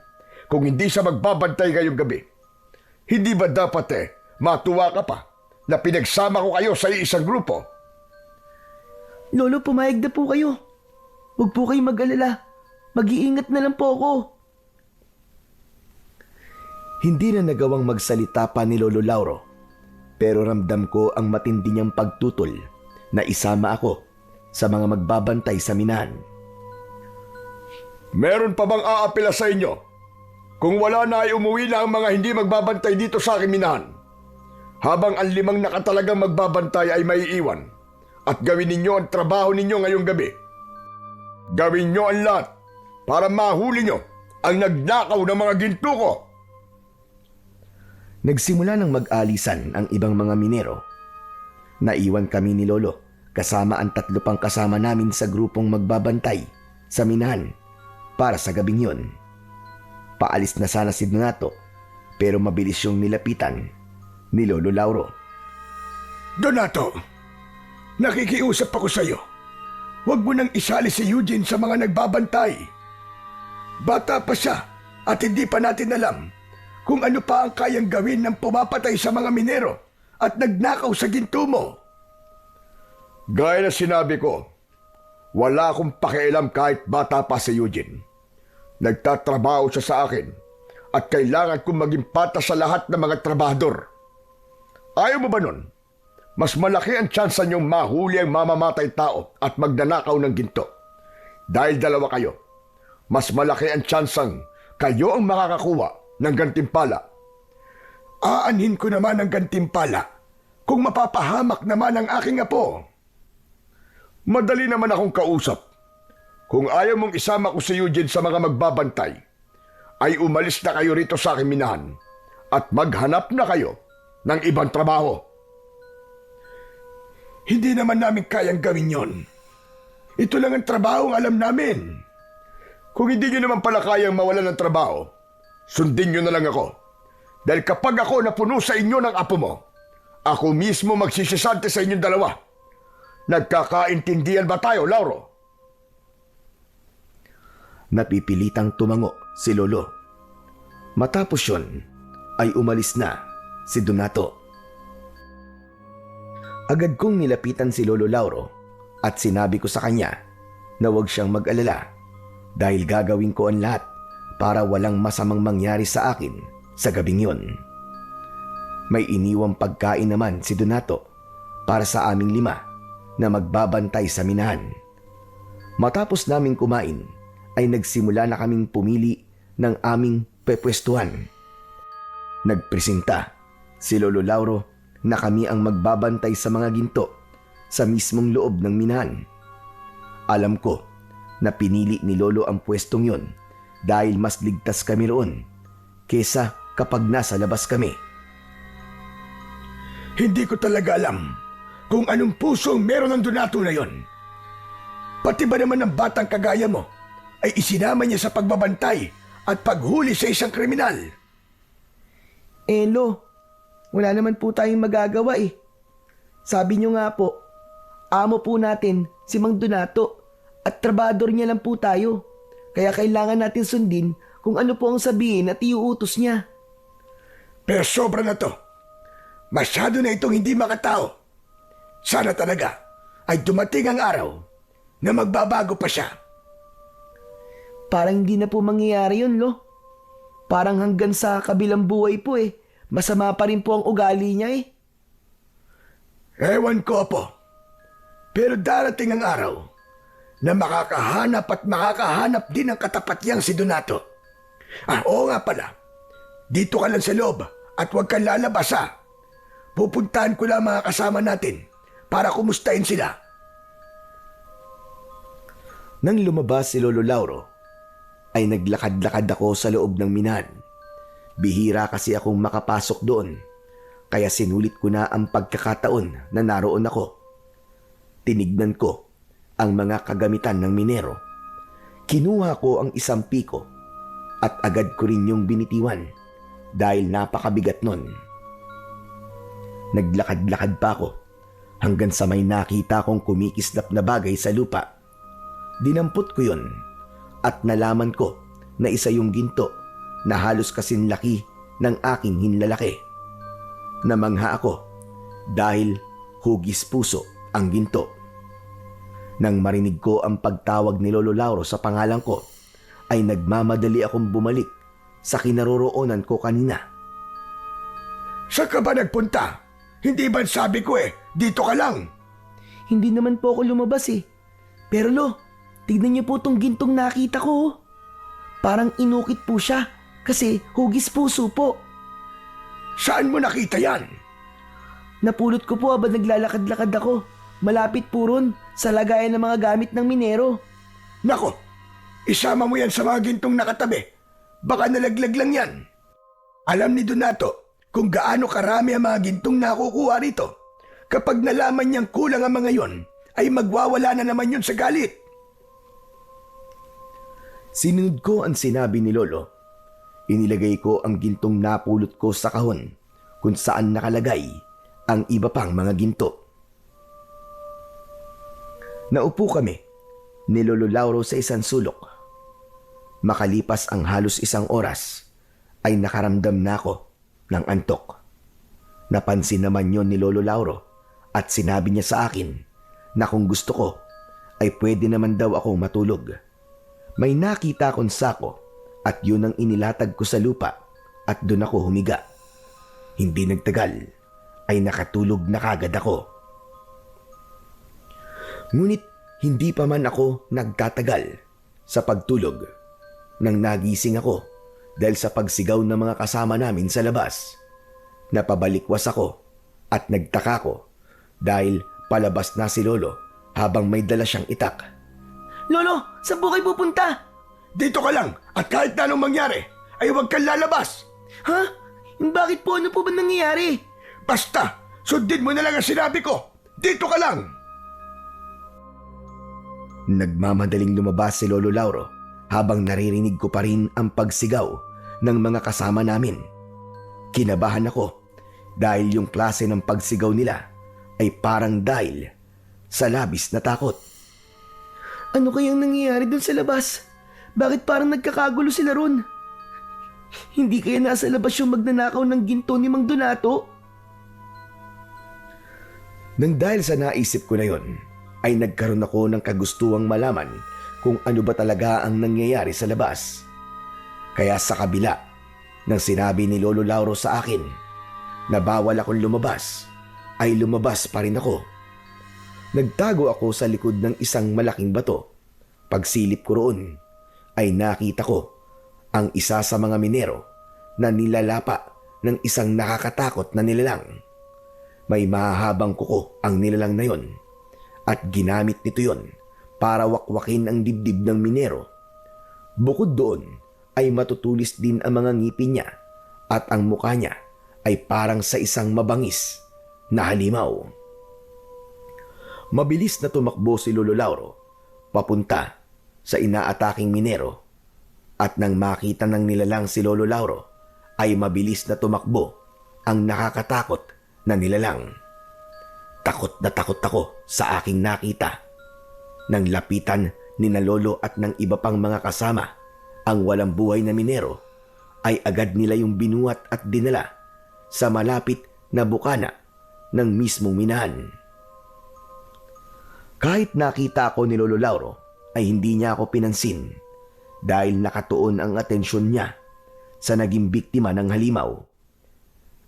kung hindi siya magbabantay ngayong gabi. Hindi ba dapat matuwa ka pa na pinagsama ko kayo sa isang grupo? Lolo, pumayag na po kayo. Huwag po kayong mag-alala. Mag-iingat na lang po ako. Hindi na nagawang magsalita pa ni Lolo Lauro, pero ramdam ko ang matindi niyang pagtutol na isama ako sa mga magbabantay sa minahan. Meron pa bang aapela sa inyo? Kung wala na ay umuwi na ang mga hindi magbabantay dito sa aking minahan. Habang ang 5 nakatalagang magbabantay ay maiiwan at gawin ninyo ang trabaho ninyo ngayong gabi. Gawin nyo ang lahat para mahuli nyo ang nagnakaw ng mga ginto ko. Nagsimula ng mag-alisan ang ibang mga minero. Naiwan kami ni Lolo kasama ang 3 pang kasama namin sa grupong magbabantay sa minahan para sa gabing yon. Paalis na sana si Donato pero mabilis yung nilapitan ni Lolo Lauro. Donato, nakikiusap ako sa iyo. Huwag mo nang isali si Eugene sa mga nagbabantay. Bata pa siya at hindi pa natin alam kung ano pa ang kayang gawin ng pumapatay sa mga minero at nagnakaw sa ginto mo. Gaya na sinabi ko, wala akong pakialam kahit bata pa si Eugene. Nagtatrabaho siya sa akin at kailangan kong maging patas sa lahat ng mga trabahador. Ayaw mo ba nun? Mas malaki ang tsansa niyong mahuli ang mamamatay tao at magnanakaw ng ginto. Dahil 2 kayo, mas malaki ang tsansang kayo ang makakakuha ng gantimpala. Aanhin ko naman ang gantimpala kung mapapahamak naman ang aking apo. Madali naman akong kausap. Kung ayaw mong isama ko si Eugene sa mga magbabantay, ay umalis na kayo rito sa aking minahan at maghanap na kayo ng ibang trabaho. Hindi naman namin kayang gawin yon. Ito lang ang trabaho ang alam namin. Kung hindi nyo naman pala kayang mawalan ng trabaho, sundin nyo na lang ako. Dahil kapag ako napuno sa inyo ng apo mo, ako mismo magsisisante sa inyong dalawa. Nagkakaintindihan ba tayo, Lauro? Napipilitang tumango si Lolo. Matapos yun, ay umalis na si Donato. Agad kong nilapitan si Lolo Lauro at sinabi ko sa kanya na huwag siyang mag-alala dahil gagawin ko ang lahat para walang masamang mangyari sa akin sa gabing yun. May iniwang pagkain naman si Donato para sa aming 5 na magbabantay sa minahan. Matapos naming kumain, ay nagsimula na kaming pumili ng aming pepwestuhan. Nagpresenta si Lolo Lauro na kami ang magbabantay sa mga ginto sa mismong loob ng minahan. Alam ko na pinili ni Lolo ang pwestong yon dahil mas ligtas kami roon kesa kapag nasa labas kami. Hindi ko talaga alam kung anong puso ang meron ng Donato na yon. Pati ba naman ng batang kagaya mo ay isinama niya sa pagbabantay at paghuli sa isang kriminal? Lo, wala naman po tayong magagawa eh. Sabi niyo nga po, amo po natin si Mang Donato at trabador niya lang po tayo. Kaya kailangan natin sundin kung ano po ang sabihin at iuutos niya. Pero sobra na to. Masyado na itong hindi makatao. Sana talaga ay dumating ang araw na magbabago pa siya. Parang hindi na po mangyayari yun, Lo. Parang hanggang sa kabilang buhay po eh. Masama pa rin po ang ugali niya eh. Ewan ko po. Pero darating ang araw na makakahanap din ng katapat niyang si Donato. Oo nga pala. Dito ka lang sa loob at huwag kang lalabas ha. Pupuntahan ko lang mga kasama natin para kumustahin sila. Nang lumabas si Lolo Lauro, ay naglakad-lakad ako sa loob ng minahan. Bihira kasi akong makapasok doon, kaya sinulit ko na ang pagkakataon na naroon ako. Tinignan ko ang mga kagamitan ng minero. Kinuha ko ang isang piko at agad ko rin yung binitiwan dahil napakabigat nun. Naglakad-lakad pa ako hanggang sa may nakita kong kumikislap na bagay sa lupa. Dinampot ko yun at nalaman ko na isa yung ginto na halos kasing laki ng aking hinlalaki. Namangha ako dahil hugis puso ang ginto. Nang marinig ko ang pagtawag ni Lolo Lauro sa pangalan ko, ay nagmamadali akong bumalik sa kinaroroonan ko kanina. Saan ka ba nagpunta? Hindi ba sabi ko dito ka lang? Hindi naman po ako lumabas eh. Pero Lo, tignan niyo po tong gintong nakita ko. Parang inukit po siya kasi hugis puso po. Saan mo nakita yan? Napulot ko po habang naglalakad-lakad ako. Malapit po ron sa lagayan ng mga gamit ng minero. Nako, isama mo yan sa mga gintong nakatabi. Baka nalaglag lang yan. Alam ni Donato kung gaano karami ang mga gintong nakukuha rito. Kapag nalaman niyang kulang ang mga yon, ay magwawala na naman yun sa galit. Sinunod ko ang sinabi ni Lolo. Inilagay ko ang gintong napulot ko sa kahon kung saan nakalagay ang iba pang mga ginto. Naupo kami ni Lolo Lauro sa isang sulok. Makalipas ang halos 1 oras, ay nakaramdam na ako ng antok. Napansin naman yon ni Lolo Lauro at sinabi niya sa akin na kung gusto ko ay pwede naman daw akong matulog. May nakita akong sako at yun ang inilatag ko sa lupa at doon ako humiga. Hindi nagtagal ay nakatulog na kagad ako. Ngunit hindi pa man ako nagtatagal sa pagtulog nang nagising ako dahil sa pagsigaw ng mga kasama namin sa labas. Napabalikwas ako at nagtaka ko dahil palabas na si Lolo habang may dala siyang itak. Lolo, saan po kayo pupunta? Dito ka lang at kahit na anong mangyari, ay huwag kang lalabas. Ha? Bakit po? Ano po ba nangyayari? Basta, sundin mo na lang ang sinabi ko. Dito ka lang. Nagmamadaling lumabas si Lolo Lauro habang naririnig ko pa rin ang pagsigaw ng mga kasama namin. Kinabahan ako dahil yung klase ng pagsigaw nila ay parang dahil sa labis na takot. Ano kayang nangyayari dun sa labas? Bakit parang nagkakagulo sila ron? Hindi kaya nasa labas yung magnanakaw ng ginto ni Mang Donato? Nang dahil sa naisip ko na yon, ay nagkaroon ako ng kagustuhang malaman kung ano ba talaga ang nangyayari sa labas. Kaya sa kabila ng sinabi ni Lolo Lauro sa akin na bawal akong lumabas, ay lumabas pa rin ako. Nagtago ako sa likod ng isang malaking bato. Pagsilip ko roon, ay nakita ko ang isa sa mga minero na nilalapa ng isang nakakatakot na nilalang. May mahahabang kuko ang nilalang na yon at ginamit nito yon para wakwakin ang dibdib ng minero. Bukod doon ay matutulis din ang mga ngipin niya at ang mukha niya ay parang sa isang mabangis na halimaw. Mabilis na tumakbo si Lolo Lauro papunta sa inaataking minero at nang makita ng nilalang si Lolo Lauro ay mabilis na tumakbo ang nakakatakot na nilalang. Takot na takot ako sa aking nakita. Nang lapitan ni na Lolo at ng iba pang mga kasama ang walang buhay na minero, ay agad nila yung binuhat at dinala sa malapit na bukana ng mismong minahan. Kahit nakita ako ni Lolo Lauro, ay hindi niya ako pinansin dahil nakatuon ang atensyon niya sa naging biktima ng halimaw.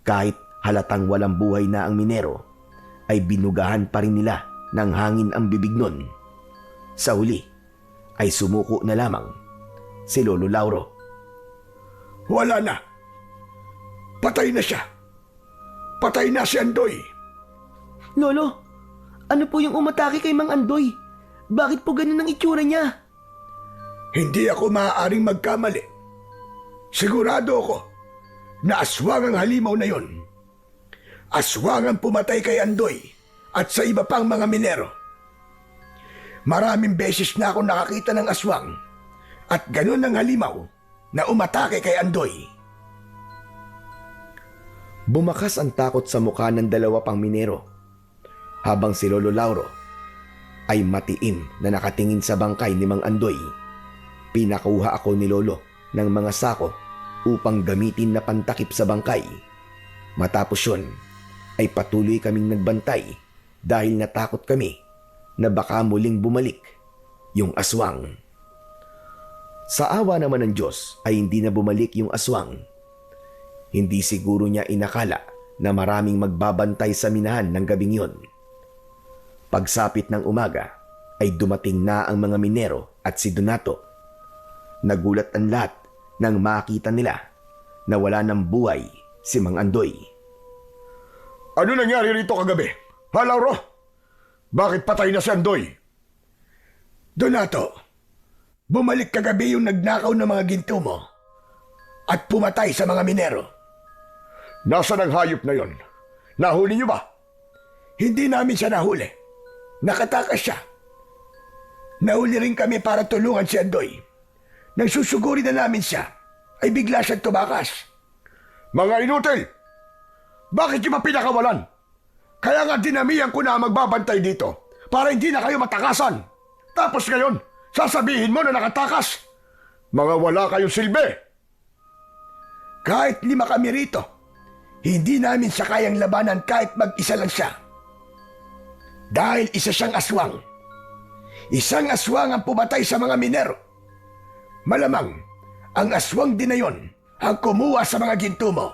Kahit halatang walang buhay na ang minero, ay binugahan pa rin nila ng hangin ang bibig nun. Sa huli, ay sumuko na lamang si Lolo Lauro. Wala na. Patay na siya. Patay na si Andoy. Lolo, ano po yung umatake kay Mang Andoy? Bakit po ganun ang itsura niya? Hindi ako maaaring magkamali. Sigurado ako na aswang ang halimaw na yon. Aswang ang pumatay kay Andoy at sa iba pang mga minero. Maraming beses na ako nakakita ng aswang at ganun ang halimaw na umatake kay Andoy. Bumakas ang takot sa mukha ng dalawa pang minero habang si Lolo Lauro ay matiim na nakatingin sa bangkay ni Mang Andoy. Pinakuha ako ni Lolo ng mga sako upang gamitin na pantakip sa bangkay. Matapos yun, ay patuloy kaming nagbantay dahil natakot kami na baka muling bumalik yung aswang. Sa awa naman ng Diyos ay hindi na bumalik yung aswang. Hindi siguro niya inakala na maraming magbabantay sa minahan ng gabing yun. Pagsapit ng umaga ay dumating na ang mga minero at si Donato. Nagulat ang lahat nang makita nila na wala ng buhay si Mang Andoy. Ano nangyari rito kagabi? Ha, Lauro? Bakit patay na si Andoy? Donato, bumalik kagabi yung nagnakaw ng mga ginto mo at pumatay sa mga minero. Nasaan ang hayop na yon? Nahuli niyo ba? Hindi namin siya nahuli. Nakatakas siya. Nahuli rin kami para tulungan si Andoy. Nang susuguri na namin siya, ay bigla siyang tumakas. Mga inutil! Bakit niyo pinakawalan? Kaya nga dinamihan ko na magbabantay dito para hindi na kayo matakasan. Tapos ngayon, sasabihin mo na nakatakas. Mga wala kayong silbi. Kahit 5 kami rito, hindi namin siya kayang labanan kahit mag-isa lang siya. Dahil isa siyang aswang. Isang aswang ang pumatay sa mga minero. Malamang, ang aswang din na yon ang kumuha sa mga ginto mo.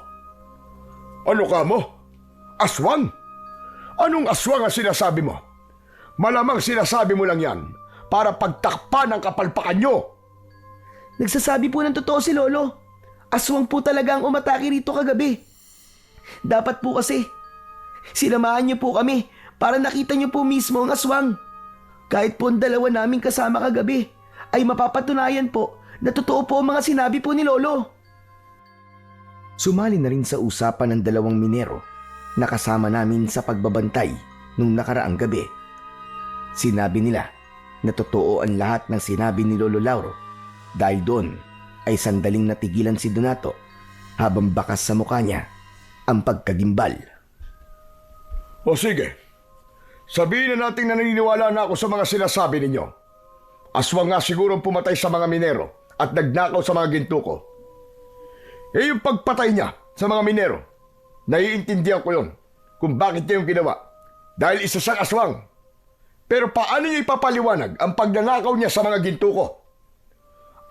Ano ka mo? Aswang? Anong aswang ang sinasabi mo? Malamang sinasabi mo lang yan para pagtakpan ang kapalpakan nyo. Nagsasabi po ng totoo si Lolo. Aswang po talaga ang umatake rito kagabi. Dapat po kasi, sinamahan niyo po kami para nakita niyo po mismo ang aswang. Kahit po ang dalawa namin kasama kagabi, ay mapapatunayan po na totoo po ang mga sinabi po ni Lolo. Sumali na rin sa usapan ng dalawang minero na kasama namin sa pagbabantay nung nakaraang gabi. Sinabi nila na totoo ang lahat ng sinabi ni Lolo Lauro dahil doon ay sandaling natigilan si Donato habang bakas sa mukha niya ang pagkagimbal. O sige, sabihin na natin na naniniwala na ako sa mga sinasabi ninyo. Aswang nga siguro ang pumatay sa mga minero at nagnakaw sa mga ginto ko. Eh yung pagpatay niya sa mga minero, naiintindihan ko yun kung bakit niya yung ginawa. Dahil isa siyang aswang. Pero paano niya ipapaliwanag ang pagnanakaw niya sa mga ginto ko?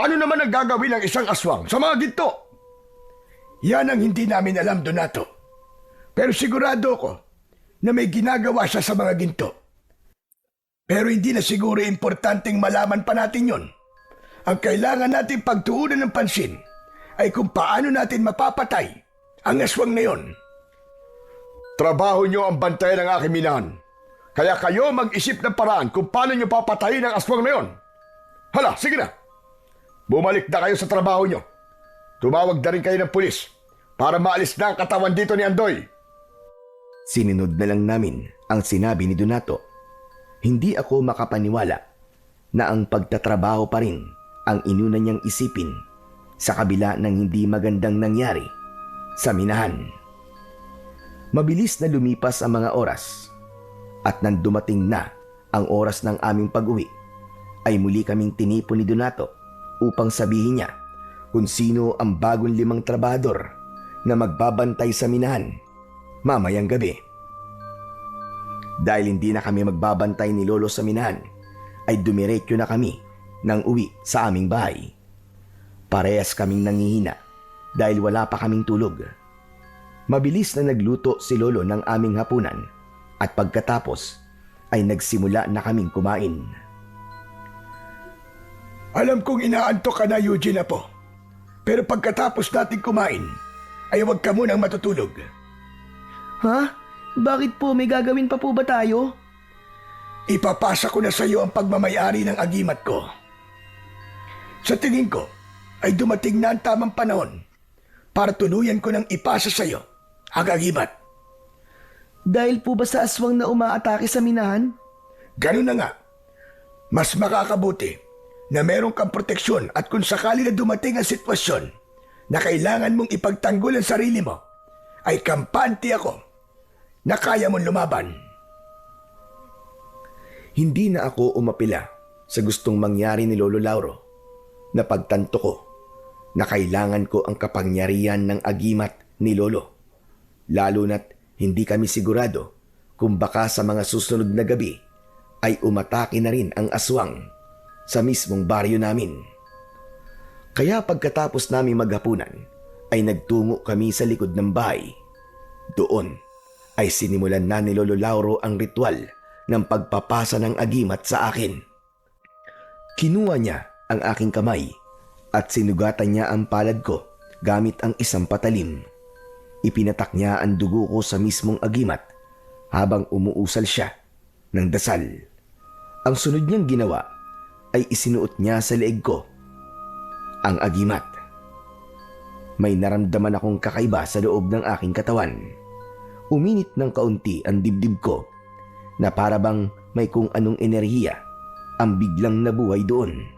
Ano naman ang gagawin ng isang aswang sa mga ginto? Yan ang hindi namin alam, Donato. Pero sigurado ko na may ginagawa siya sa mga ginto. Pero hindi na siguro importanteng malaman pa natin yon. Ang kailangan natin pagtuunan ng pansin ay kung paano natin mapapatay ang aswang na yon. Trabaho niyo ang bantayan ng aking minahan. Kaya kayo mag-isip ng paraan kung paano niyo papatayin ang aswang na yon. Hala, sige na. Bumalik na kayo sa trabaho niyo. Tumawag na rin kayo ng pulis para maalis na ang katawan dito ni Andoy. Sinunod na lang namin ang sinabi ni Donato. Hindi ako makapaniwala na ang pagtatrabaho pa rin ang inuna niyang isipin sa kabila ng hindi magandang nangyari sa minahan. Mabilis na lumipas ang mga oras at nang dumating na ang oras ng aming pag-uwi ay muli kaming tinipon ni Donato upang sabihin niya kung sino ang bagong 5 trabahador na magbabantay sa minahan mamayang gabi. Dahil hindi na kami magbabantay ni Lolo sa minahan, ay dumiretso na kami nang uwi sa aming bahay. Parehas kaming nangihina dahil wala pa kaming tulog. Mabilis na nagluto si Lolo ng aming hapunan at pagkatapos ay nagsimula na kaming kumain. Alam kong inaantok ka na, Eugene, po. Pero pagkatapos natin kumain, ay huwag ka munang matutulog. Ha? Bakit po? May gagawin pa po ba tayo? Ipapasa ko na sa iyo ang pagmamayari ng agimat ko. Sa tingin ko, ay dumating na ang tamang panahon para tuluyan ko ng ipasa sa iyo ang agimat. Dahil po ba sa aswang na umaatake sa minahan? Ganun na nga. Mas makakabuti na meron kang proteksyon at kung sakali na dumating ang sitwasyon na kailangan mong ipagtanggol ang sarili mo, ay kampante ako na kaya mong lumaban. Hindi na ako umapila sa gustong mangyari ni Lolo Lauro na pagtanto ko na kailangan ko ang kapangyarihan ng agimat ni Lolo. Lalo na't hindi kami sigurado kung baka sa mga susunod na gabi ay umatake na rin ang aswang sa mismong baryo namin. Kaya pagkatapos namin maghapunan ay nagtungo kami sa likod ng bahay. Doon ay sinimulan na ni Lolo Lauro ang ritual ng pagpapasa ng agimat sa akin. Kinuha niya ang aking kamay at sinugatan niya ang palad ko gamit ang isang patalim. Ipinatak niya ang dugo ko sa mismong agimat habang umuusal siya ng dasal. Ang sunod niyang ginawa ay isinuot niya sa leeg ko ang agimat. May naramdaman akong kakaiba sa loob ng aking katawan. Uminit ng kaunti ang dibdib ko na para bang may kung anong enerhiya ang biglang nabuhay doon.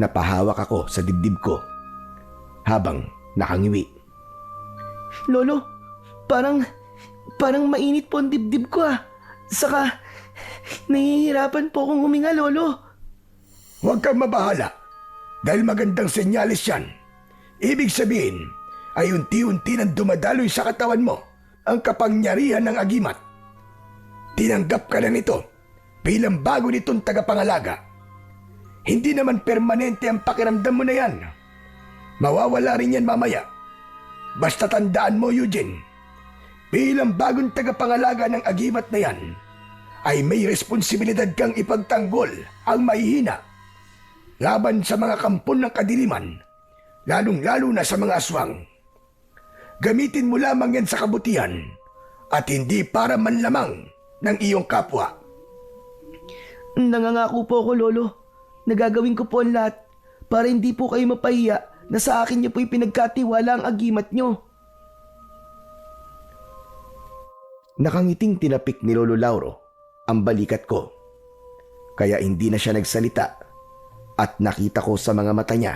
Napahawak ako sa dibdib ko habang nakangiwi. Lolo, parang mainit po ang dibdib ko ah. Saka, nahihirapan po akong huminga, Lolo. Huwag kang mabahala dahil magandang senyalis yan. Ibig sabihin ay unti-unti nang dumadaloy sa katawan mo ang kapangyarihan ng agimat. Tinanggap ka na nito bilang bago nitong tagapangalaga. Hindi naman permanente ang pakiramdam mo na yan. Mawawala rin yan mamaya. Basta tandaan mo, Eugene, bilang bagong tagapangalaga ng agimat na yan, ay may responsibilidad kang ipagtanggol ang mahihina laban sa mga kampon ng kadiliman, lalong-lalo na sa mga aswang. Gamitin mo lamang yan sa kabutihan at hindi para manlamang ng iyong kapwa. Nangangako po ako, Lolo. Nagagawin ko po ang lahat para hindi po kayo mapahiya na sa akin niyo po ipinagkatiwala ang agimat niyo. Nakangiting tinapik ni Lolo Lauro ang balikat ko. Kaya hindi na siya nagsalita at nakita ko sa mga mata niya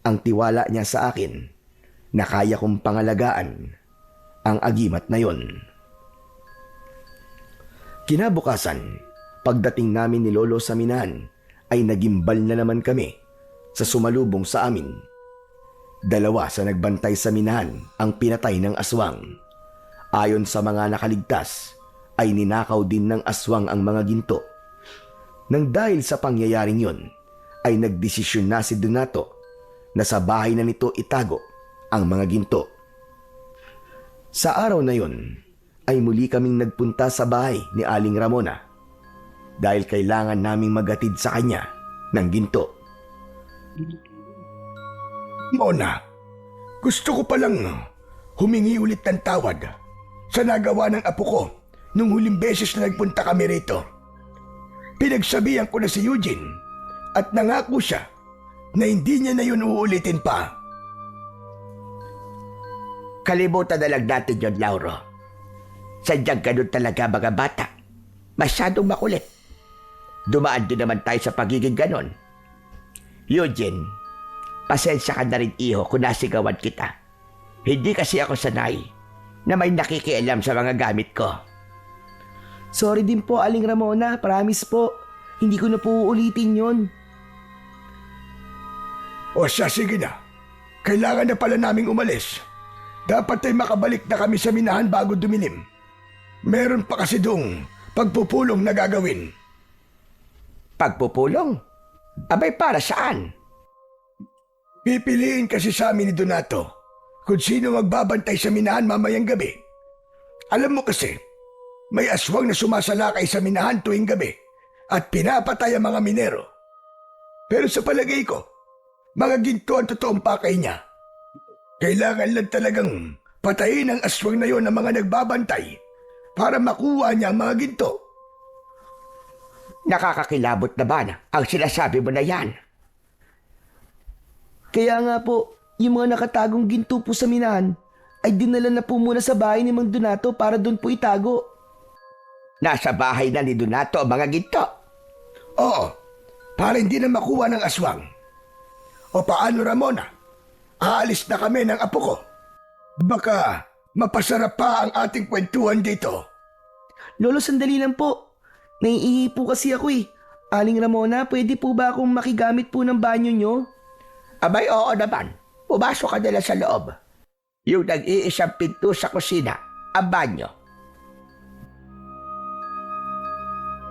ang tiwala niya sa akin na kaya kong pangalagaan ang agimat na yon. Kinabukasan, pagdating namin ni Lolo sa minahan ay nagimbal na naman kami sa sumalubong sa amin. 2 sa nagbantay sa minahan ang pinatay ng aswang. Ayon sa mga nakaligtas, ay ninakaw din ng aswang ang mga ginto. Nang dahil sa pangyayaring yon, ay nagdesisyon na si Donato na sa bahay na nito itago ang mga ginto. Sa araw na yon, ay muli kaming nagpunta sa bahay ni Aling Ramona dahil kailangan naming maghatid sa kanya ng ginto. Mona, gusto ko palang humingi ulit ng tawad sa nagawa ng apo ko nung huling beses na nagpunta kami rito. Pinagsabihan ko na si Eugene at nangako siya na hindi niya na yun uulitin pa. Kalimutan na lang natin yun, Lauro. Sadyang ganun talaga mga bata. Masyadong makulit. Dumaan din naman tayo sa pagiging ganon. Eugene, pasensya ka na rin iho kung nasigawan kita. Hindi kasi ako sanay na may nakikialam sa mga gamit ko. Sorry din po, Aling Ramona. Promise po. Hindi ko na po uulitin yon. O siya, sige na. Kailangan na pala naming umalis. Dapat ay makabalik na kami sa minahan bago dumilim. Meron pa kasi doong pagpupulong na gagawin. Pagpupulong? Abay para saan? Pipiliin kasi sa amin ni Donato kung sino magbabantay sa minahan mamayang gabi. Alam mo kasi, may aswang na sumasalakay sa minahan tuwing gabi at pinapatay ang mga minero. Pero sa palagay ko, mga ginto ang totoong pakay niya. Kailangan lang talagang patayin ang aswang na yon ng mga nagbabantay para makuha niya ang mga ginto. Nakakakilabot na ba ang sinasabi mo na yan? Kaya nga po, yung mga nakatagong ginto po sa minahan ay dinala na po muna sa bahay ni Mang Donato para doon po itago. Nasa bahay na ni Donato ang mga ginto. Oo, para hindi na makuha ng aswang. O paano, Ramona? Aalis na kami ng apo ko. Baka mapasarap pa ang ating kwentuhan dito. Lolo, sandali lang po. Naiihi po kasi ako eh. Aling Ramona, pwede po ba akong makigamit po ng banyo nyo? Abay, oo naman. Pumasok ka nila sa loob. Yung nag-iisang pinto sa kusina, ang banyo.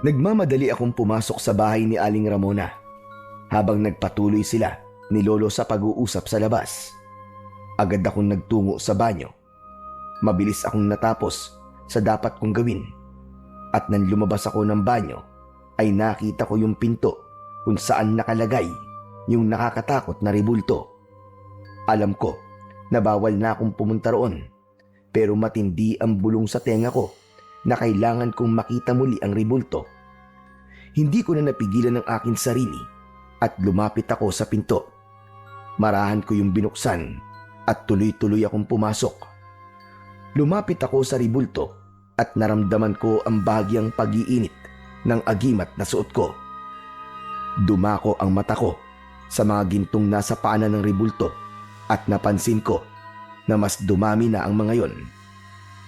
Nagmamadali akong pumasok sa bahay ni Aling Ramona habang nagpatuloy sila ni Lolo sa pag-uusap sa labas. Agad akong nagtungo sa banyo. Mabilis akong natapos sa dapat kong gawin. At nang lumabas ako ng banyo, ay nakita ko yung pinto kung saan nakalagay yung nakakatakot na rebulto. Alam ko na bawal na akong pumunta roon, pero matindi ang bulong sa tenga ko na kailangan kong makita muli ang rebulto. Hindi ko na napigilan ang aking sarili at lumapit ako sa pinto. Marahan ko yung binuksan at tuloy-tuloy akong pumasok. Lumapit ako sa rebulto at naramdaman ko ang bahagyang pag-iinit ng agimat na suot ko. Dumako ang mata ko sa mga gintong nasa paanan ng rebulto at napansin ko na mas dumami na ang mga yon.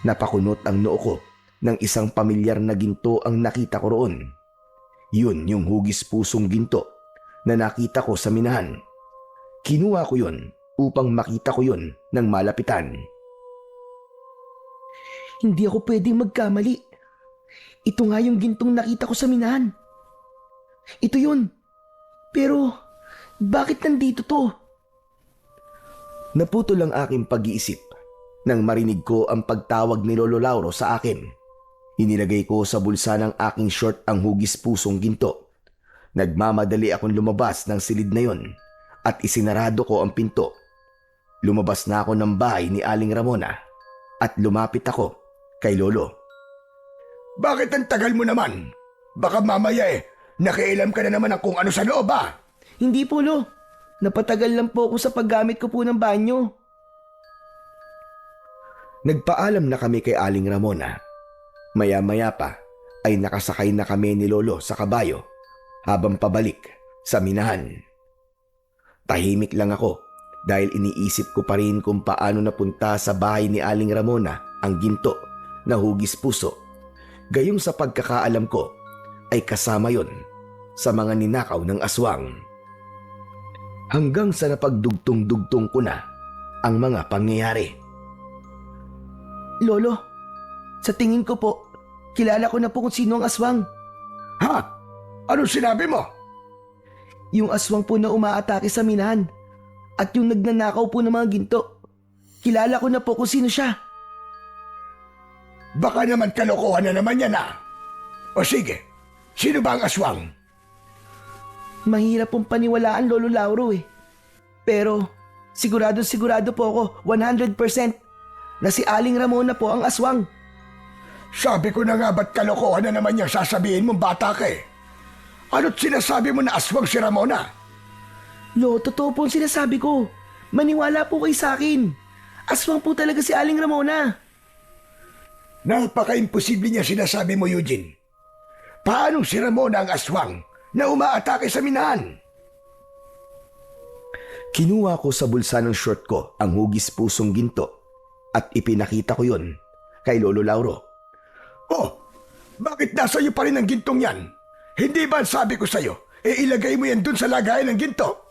Napakunot ang noo ko ng isang pamilyar na ginto ang nakita ko roon. Yun yung hugis pusong ginto na nakita ko sa minahan. Kinuha ko yun upang makita ko yun ng malapitan. Hindi ako pwedeng magkamali. Ito nga yung gintong nakita ko sa minahan. Ito yun. Pero, bakit nandito to? Naputol ang aking pag-iisip nang marinig ko ang pagtawag ni Lolo Lauro sa akin. Inilagay ko sa bulsa ng aking short ang hugis pusong ginto. Nagmamadali akong lumabas ng silid na yon at isinarado ko ang pinto. Lumabas na ako ng bahay ni Aling Ramona at lumapit ako kay Lolo. Bakit ang tagal mo naman? Baka mamaya Nakialam ka na naman ng kung ano sa loob ah. Hindi po, Lo. Napatagal lang po ako sa paggamit ko po ng banyo. Nagpaalam na kami kay Aling Ramona. Maya-maya pa ay nakasakay na kami ni Lolo sa kabayo habang pabalik sa minahan. Tahimik lang ako dahil iniisip ko pa rin kung paano napunta sa bahay ni Aling Ramona ang ginto na hugis puso. Gayong sa pagkakaalam ko ay kasama yon sa mga ninakaw ng aswang. Hanggang sa napagdugtong-dugtong ko na ang mga pangyayari. Lolo, sa tingin ko po, kilala ko na po kung sino ang aswang. Ha? Anong sinabi mo? Yung aswang po na umaatake sa minahan at yung nagnanakaw po ng mga ginto. Kilala ko na po kung sino siya. Baka naman kalokohan na naman yan ah. O sige, sino ba ang aswang? Mahirap pong paniwalaan, Lolo Lauro eh. Pero sigurado po ako 100% na si Aling Ramona po ang aswang. Sabi ko na nga ba't kalokohan na naman yung sasabihin mong bata ka eh. Ano't sinasabi mo na aswang si Ramona? Lo, totoo po ang sinasabi ko. Maniwala po kayo sa akin. Aswang po talaga si Aling Ramona. Napaka-imposible niya sinasabi mo, Eugene. Paano si Ramona ang aswang na umaatake sa minahan? Kinuha ko sa bulsa ng short ko ang hugis pusong ginto at ipinakita ko yon kay Lolo Lauro. Oh, bakit nasa iyo pa rin ang gintong yan? Hindi ba ang sabi ko sa'yo, ilagay mo yan dun sa lagayan ng ginto?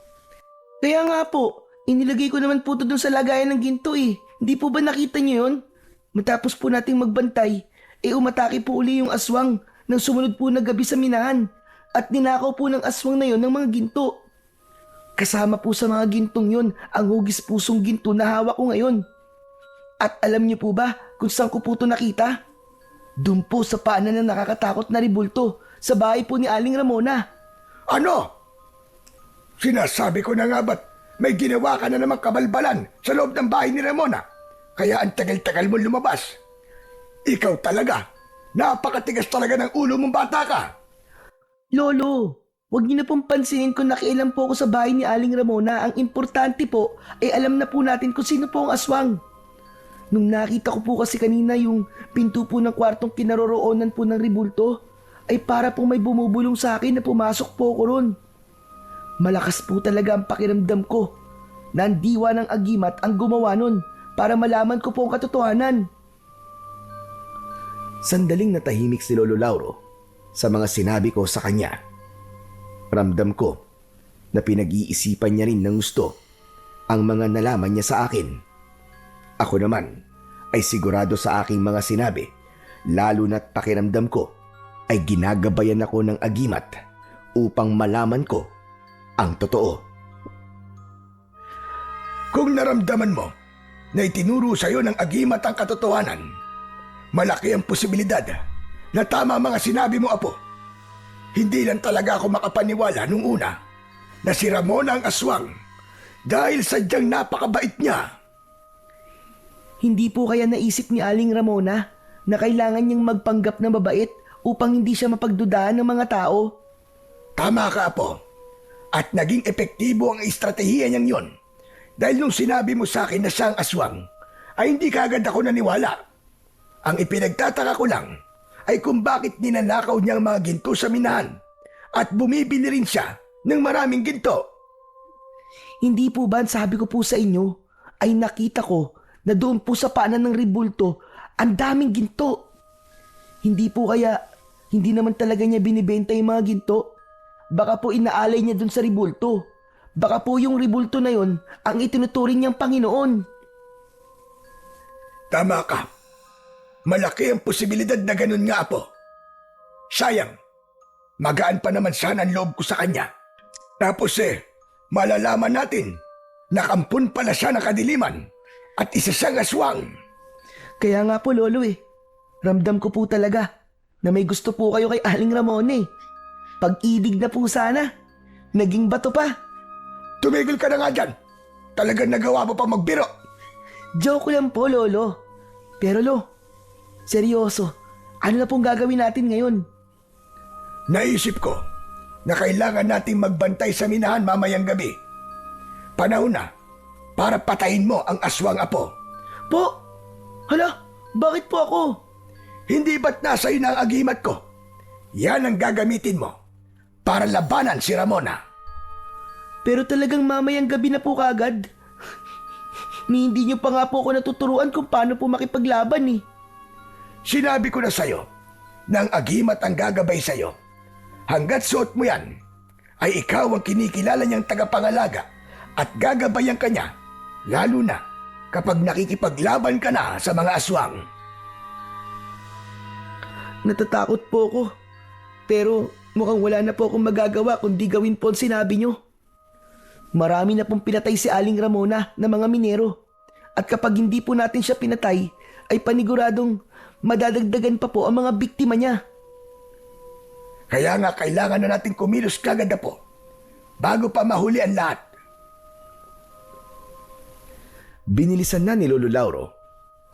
Kaya nga po, inilagay ko naman po ito dun sa lagayan ng ginto eh. Hindi po ba nakita niyo yun? Matapos po nating magbantay, umatake po uli yung aswang nang sumunod po na gabi sa minahan at ninakaw po ng aswang na yon ng mga ginto. Kasama po sa mga gintong yon ang hugis pusong ginto na hawak ko ngayon. At alam niyo po ba kung saan ko po ito nakita? Doon po sa paanan na nakakatakot na ribulto sa bahay po ni Aling Ramona. Ano? Sinasabi ko na nga ba't may ginawa ka na namang kabalbalan sa loob ng bahay ni Ramona? Kaya ang tagal-tagal mo lumabas. Ikaw talaga, napakatigas talaga ng ulo mong bata ka. Lolo, wag niyo na pong pansinin kung nakialam po ako sa bahay ni Aling Ramona. Ang importante po ay alam na po natin kung sino po ang aswang. Nung nakita ko po kasi kanina yung pinto po ng kwartong kinaroroonan po ng ribulto, ay para pong may bumubulong sa akin na pumasok po ko ron. Malakas po talaga ang pakiramdam ko na ang diwa ng agimat ang gumawa nun para malaman ko po ang katotohanan. Sandaling natahimik si Lolo Lauro sa mga sinabi ko sa kanya. Ramdam ko na pinag-iisipan niya rin ng gusto ang mga nalaman niya sa akin. Ako naman ay sigurado sa aking mga sinabi, lalo na't pakiramdam ko ay ginagabayan ako ng agimat upang malaman ko ang totoo. Kung naramdaman mo na itinuro sa iyo ng agimat ang katotohanan, malaki ang posibilidad na tama mga sinabi mo, Apo. Hindi lang talaga ako makapaniwala nung una na si Ramona ang aswang dahil sadyang napakabait niya. Hindi po kaya naisip ni Aling Ramona na kailangan niyang magpanggap na mabait upang hindi siya mapagdudahan ng mga tao? Tama ka, Apo. At naging epektibo ang estratehiya niyang yon. Dahil nung sinabi mo sa akin na siya ang aswang, ay hindi kaagad ako naniwala. Ang ipinagtataka ko lang ay kung bakit ninanakaw niya ang mga ginto sa minahan at bumibili rin siya ng maraming ginto. Hindi po ba sabi ko po sa inyo ay nakita ko na doon po sa paanan ng ribulto ang daming ginto. Hindi po kaya hindi naman talaga niya binibenta yung mga ginto. Baka po inaalay niya doon sa ribulto. Baka po yung ribulto na yon ang itinuturing niyang Panginoon. Tama ka. Malaki ang posibilidad na ganun nga, Apo. Sayang, magaan pa naman sana ang loob ko sa kanya. Tapos malalaman natin na kampun pala siya ng kadiliman at isa siyang aswang. Kaya nga po, Lolo ramdam ko po talaga na may gusto po kayo kay Aling Ramona Pag-ibig na po sana. Naging bato pa. Tumigil ka na nga dyan. Talagang nagawa mo pa magbiro. Joke lang po, Lolo. Pero seryoso, ano na pong gagawin natin ngayon? Naisip ko, na kailangan nating magbantay sa minahan mamayang gabi. Panahon na para patayin mo ang aswang apo. Po? Hala, bakit po ako? Hindi ba't nasa iyo na ang agimat ko? Yan ang gagamitin mo para labanan si Ramona. Pero talagang mamayang gabi na po kagad. Ni hindi niyo pa nga po ako natuturuan kung paano po makipaglaban eh. Sinabi ko na sa'yo na ang agimat ang gagabay sa'yo. Hanggat suot mo yan, ay ikaw ang kinikilala niyang tagapangalaga at gagabayan ka niya, lalo na kapag nakikipaglaban ka na sa mga aswang. Natatakot po ako. Pero mukhang wala na po akong magagawa kundi gawin po ang sinabi niyo. Marami na pong pinatay si Aling Ramona na mga minero. At kapag hindi po natin siya pinatay, ay paniguradong madadagdagan pa po ang mga biktima niya. Kaya nga kailangan na natin kumilos kagad na po bago pa mahuli ang lahat. Binilisan na ni Lolo Lauro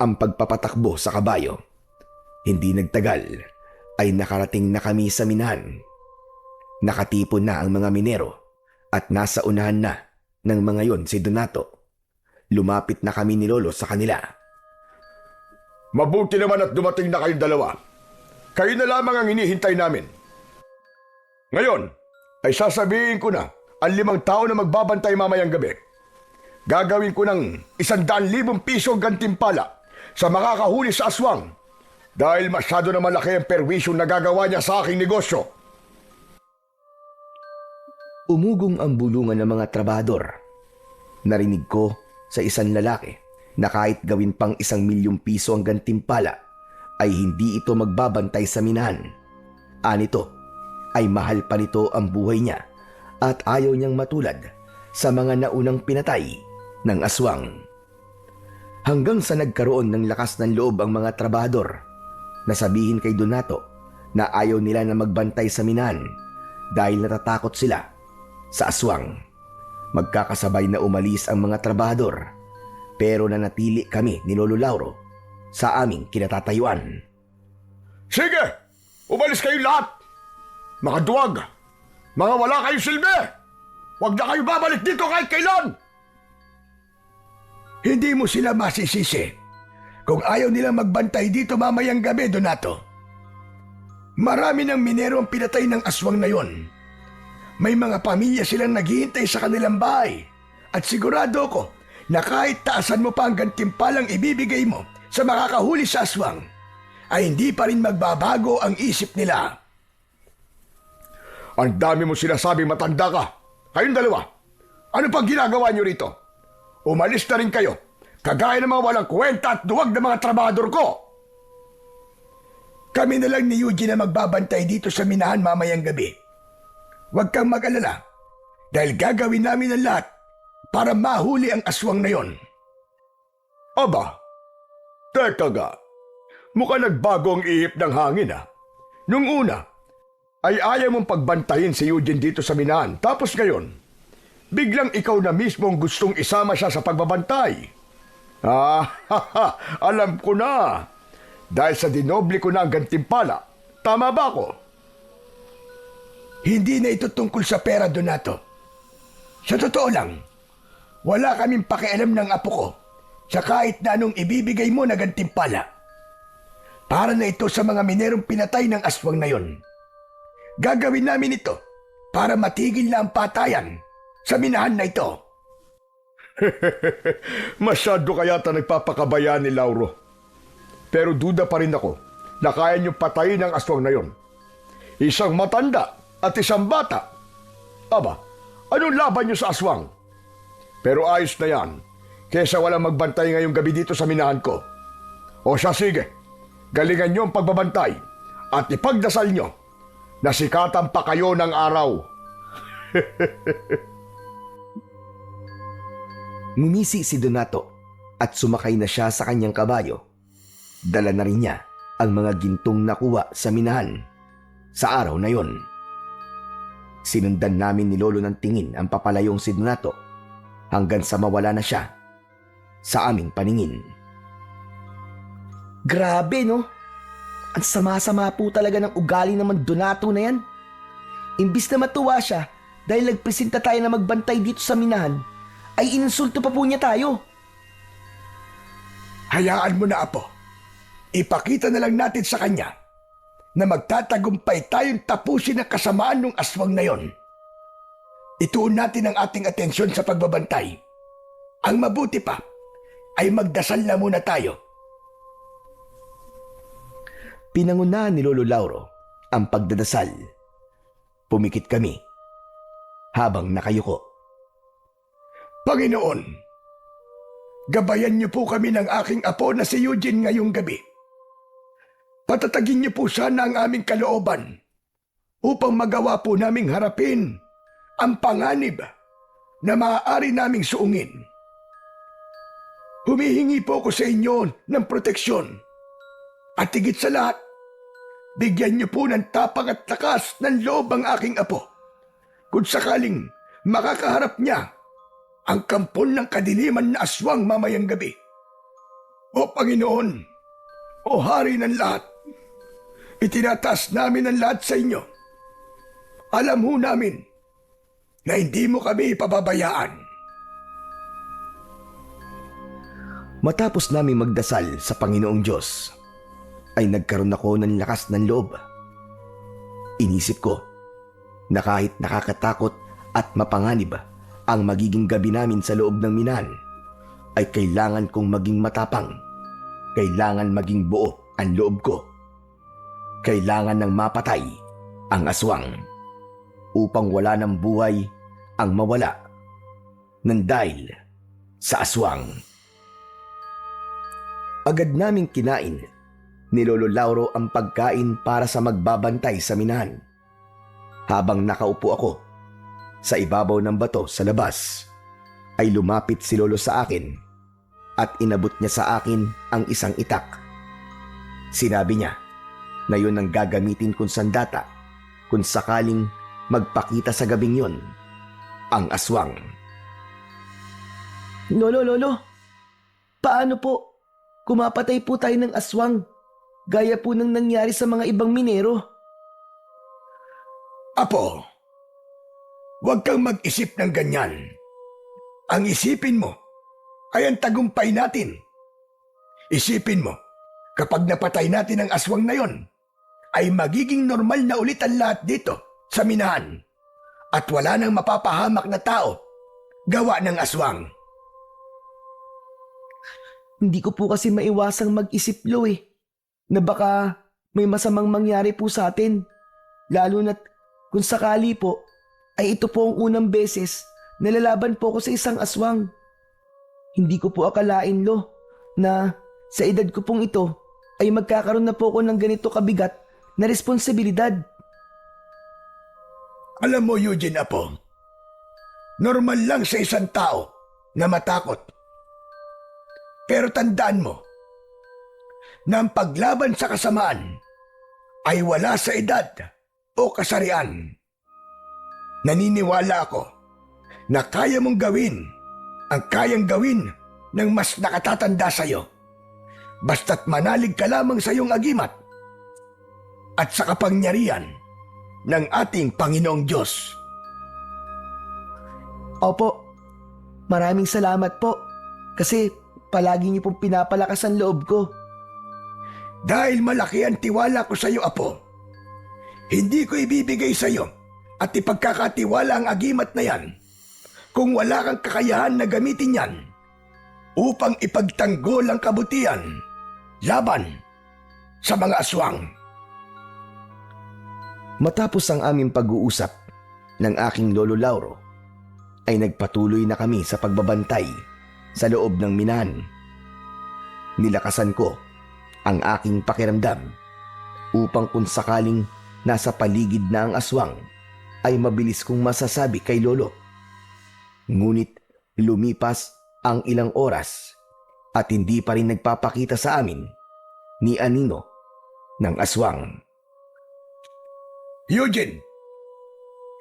ang pagpapatakbo sa kabayo. Hindi nagtagal ay nakarating na kami sa minahan. Nakatipon na ang mga minero at nasa unahan na ng mga yon si Donato. Lumapit na kami ni Lolo sa kanila. Mabuti naman at dumating na kayong dalawa. Kayo na lamang ang hinihintay namin. Ngayon, ay sasabihin ko na ang 5 tao na magbabantay mamayang gabi. Gagawin ko ng 100,000 piso gantimpala sa makakahuli sa aswang dahil masyado na malaki ang perwisyong nagagawa niya sa aking negosyo. Umugong ang bulungan ng mga trabador. Narinig ko sa isang lalaki na kahit gawin pang 1,000,000 piso ang gantimpala ay hindi ito magbabantay sa minahan. Anito ay mahal pa nito ang buhay niya at ayaw niyang matulad sa mga naunang pinatay ng aswang. Hanggang sa nagkaroon ng lakas ng loob ang mga trabador na sabihin kay Donato na ayaw nila na magbantay sa minahan dahil natatakot sila sa aswang. Magkakasabay na umalis ang mga trabador pero nanatili kami ni Lolo Lauro sa aming kinatatayuan. Sige! Umalis kayo lahat! Mga duwag! Mga wala kayong silbi! Huwag na kayo babalik dito kahit kailan! Hindi mo sila masisisi kung ayaw nilang magbantay dito mamayang gabi, Donato. Marami ng minero ang pinatay ng aswang na yon. May mga pamilya silang naghihintay sa kanilang bahay at sigurado ko na kahit taasan mo pa ang gantimpalang ibibigay mo sa makakahuli sa aswang, ay hindi pa rin magbabago ang isip nila. Ang dami mo sinasabing matanda ka. Kayong dalawa, ano pang ginagawa niyo rito? Umalis na rin kayo, kagaya ng mga walang kwenta at duwag na mga trabador ko. Kami na lang ni Eugene na magbabantay dito sa minahan mamayang gabi. Huwag kang mag-alala, dahil gagawin namin ang lahat para mahuli ang aswang na yon. Aba, teka ga, mukhang nagbago ang ihip ng hangin ah. Nung una, ay ayaw mong pagbantayin si Eugene dito sa minahan, tapos ngayon, biglang ikaw na mismo ang gustong isama siya sa pagbabantay. Alam ko na. Dahil sa dinoble ko na ang gantimpala, tama ba ako? Hindi na ito tungkol sa pera, Donato. Sa totoo lang, wala kaming pakialam ng apo ko sa kahit na anong ibibigay mo na gantimpala. Para na ito sa mga minerong pinatay ng aswang na yon. Gagawin namin ito para matigil na ang patayan sa minahan na ito. Masyado kayata nagpapakabaya ni Lauro. Pero duda pa rin ako na kaya niyong patayin ang aswang na yon. Isang matanda at isang bata. Aba, anong laban niyo sa aswang? Pero ayos na yan, kesa walang magbantay ngayong gabi dito sa minahan ko. O siya sige, galingan niyo ang pagbabantay at ipagdasal niyo na sikatan pa kayo ng araw. Ngumisi si Donato at sumakay na siya sa kanyang kabayo. Dala na rin niya ang mga gintong nakuha sa minahan sa araw na yon. Sinundan namin ni Lolo ng tingin ang papalayong si Donato hanggang sa mawala na siya sa aming paningin. Grabe no? Ang sama-sama po talaga ng ugali naman Donato na yan. Imbis na matuwa siya dahil nagpresenta tayo na magbantay dito sa minahan, ay insulto pa po niya tayo. Hayaan mo na, Apo. Ipakita na lang natin sa kanya na magtatagumpay tayong tapusin ang kasamaan ng aswang na yon. Ituon natin ang ating atensyon sa pagbabantay. Ang mabuti pa ay magdasal na muna tayo. Pinangunahan ni Lolo Lauro ang pagdadasal. Pumikit kami habang nakayuko. Panginoon, gabayan niyo po kami ng aking apo na si Eugene ngayong gabi. Patatagin niyo po sana ang aming kalooban upang magawa po naming harapin ang panganib na maaari naming suungin. Humihingi po ako sa inyo ng proteksyon at higit sa lahat, bigyan niyo po ng tapang at lakas ng loob ang aking apo kung sakaling makakaharap niya ang kampon ng kadiliman na aswang mamayang gabi. O Panginoon, o Hari ng lahat, itinataas namin ang lahat sa inyo. Alam ho namin na hindi mo kami ipababayaan. Matapos naming magdasal sa Panginoong Diyos, ay nagkaroon ako ng lakas ng loob. Inisip ko na kahit nakakatakot at mapanganib ang magiging gabi namin sa loob ng minahan, ay kailangan kong maging matapang. Kailangan maging buo ang loob ko. Kailangan ng mapatay ang aswang upang wala ng buhay ang mawala ng dahil sa aswang. Agad naming kinain ni Lolo Lauro ang pagkain para sa magbabantay sa minahan. Habang nakaupo ako sa ibabaw ng bato sa labas, ay lumapit si Lolo sa akin at inabot niya sa akin ang isang itak. Sinabi niya na yun ang gagamitin kong sandata kung sakaling magpakita sa gabing yun ang aswang. Lolo, paano po? Kumapatay po tayo ng aswang, gaya po ng nangyari sa mga ibang minero. Apo, huwag kang mag-isip ng ganyan. Ang isipin mo ay ang tagumpay natin. Isipin mo, kapag napatay natin ang aswang na yon, ay magiging normal na ulit ang lahat dito sa minahan at wala nang mapapahamak na tao gawa ng aswang. Hindi ko po kasi maiwasang mag-isip, Lo, na baka may masamang mangyari po sa atin. Lalo na't kung sakali po, ay ito po ang unang beses na lalaban po ako sa isang aswang. Hindi ko po akalain, Lo, na sa edad ko pong ito ay magkakaroon na po ako ng ganito kabigat na responsibilidad. Alam mo, Eugene, Apo, normal lang sa isang tao na matakot. Pero tandaan mo na ang paglaban sa kasamaan ay wala sa edad o kasarian. Naniniwala ako na kaya mong gawin ang kayang gawin ng mas nakatatanda sa iyo, basta't manalig ka lamang sa iyong agimat at sa kapangyarihan ng ating Panginoong Diyos. Opo, maraming salamat po kasi palagi niyo pong pinapalakas ang loob ko. Dahil malaki ang tiwala ko sa iyo, Apo, hindi ko ibibigay sa iyo at ipagkakatiwala ang agimat na yan kung wala kang kakayahan na gamitin yan upang ipagtanggol ang kabutihan laban sa mga aswang. Matapos ang aming pag-uusap ng aking Lolo Lauro, ay nagpatuloy na kami sa pagbabantay sa loob ng minahan. Nilakasan ko ang aking pakiramdam upang kung sakaling nasa paligid na ang aswang, ay mabilis kong masasabi kay Lolo. Ngunit lumipas ang ilang oras at hindi pa rin nagpapakita sa amin ni anino ng aswang. Eugene,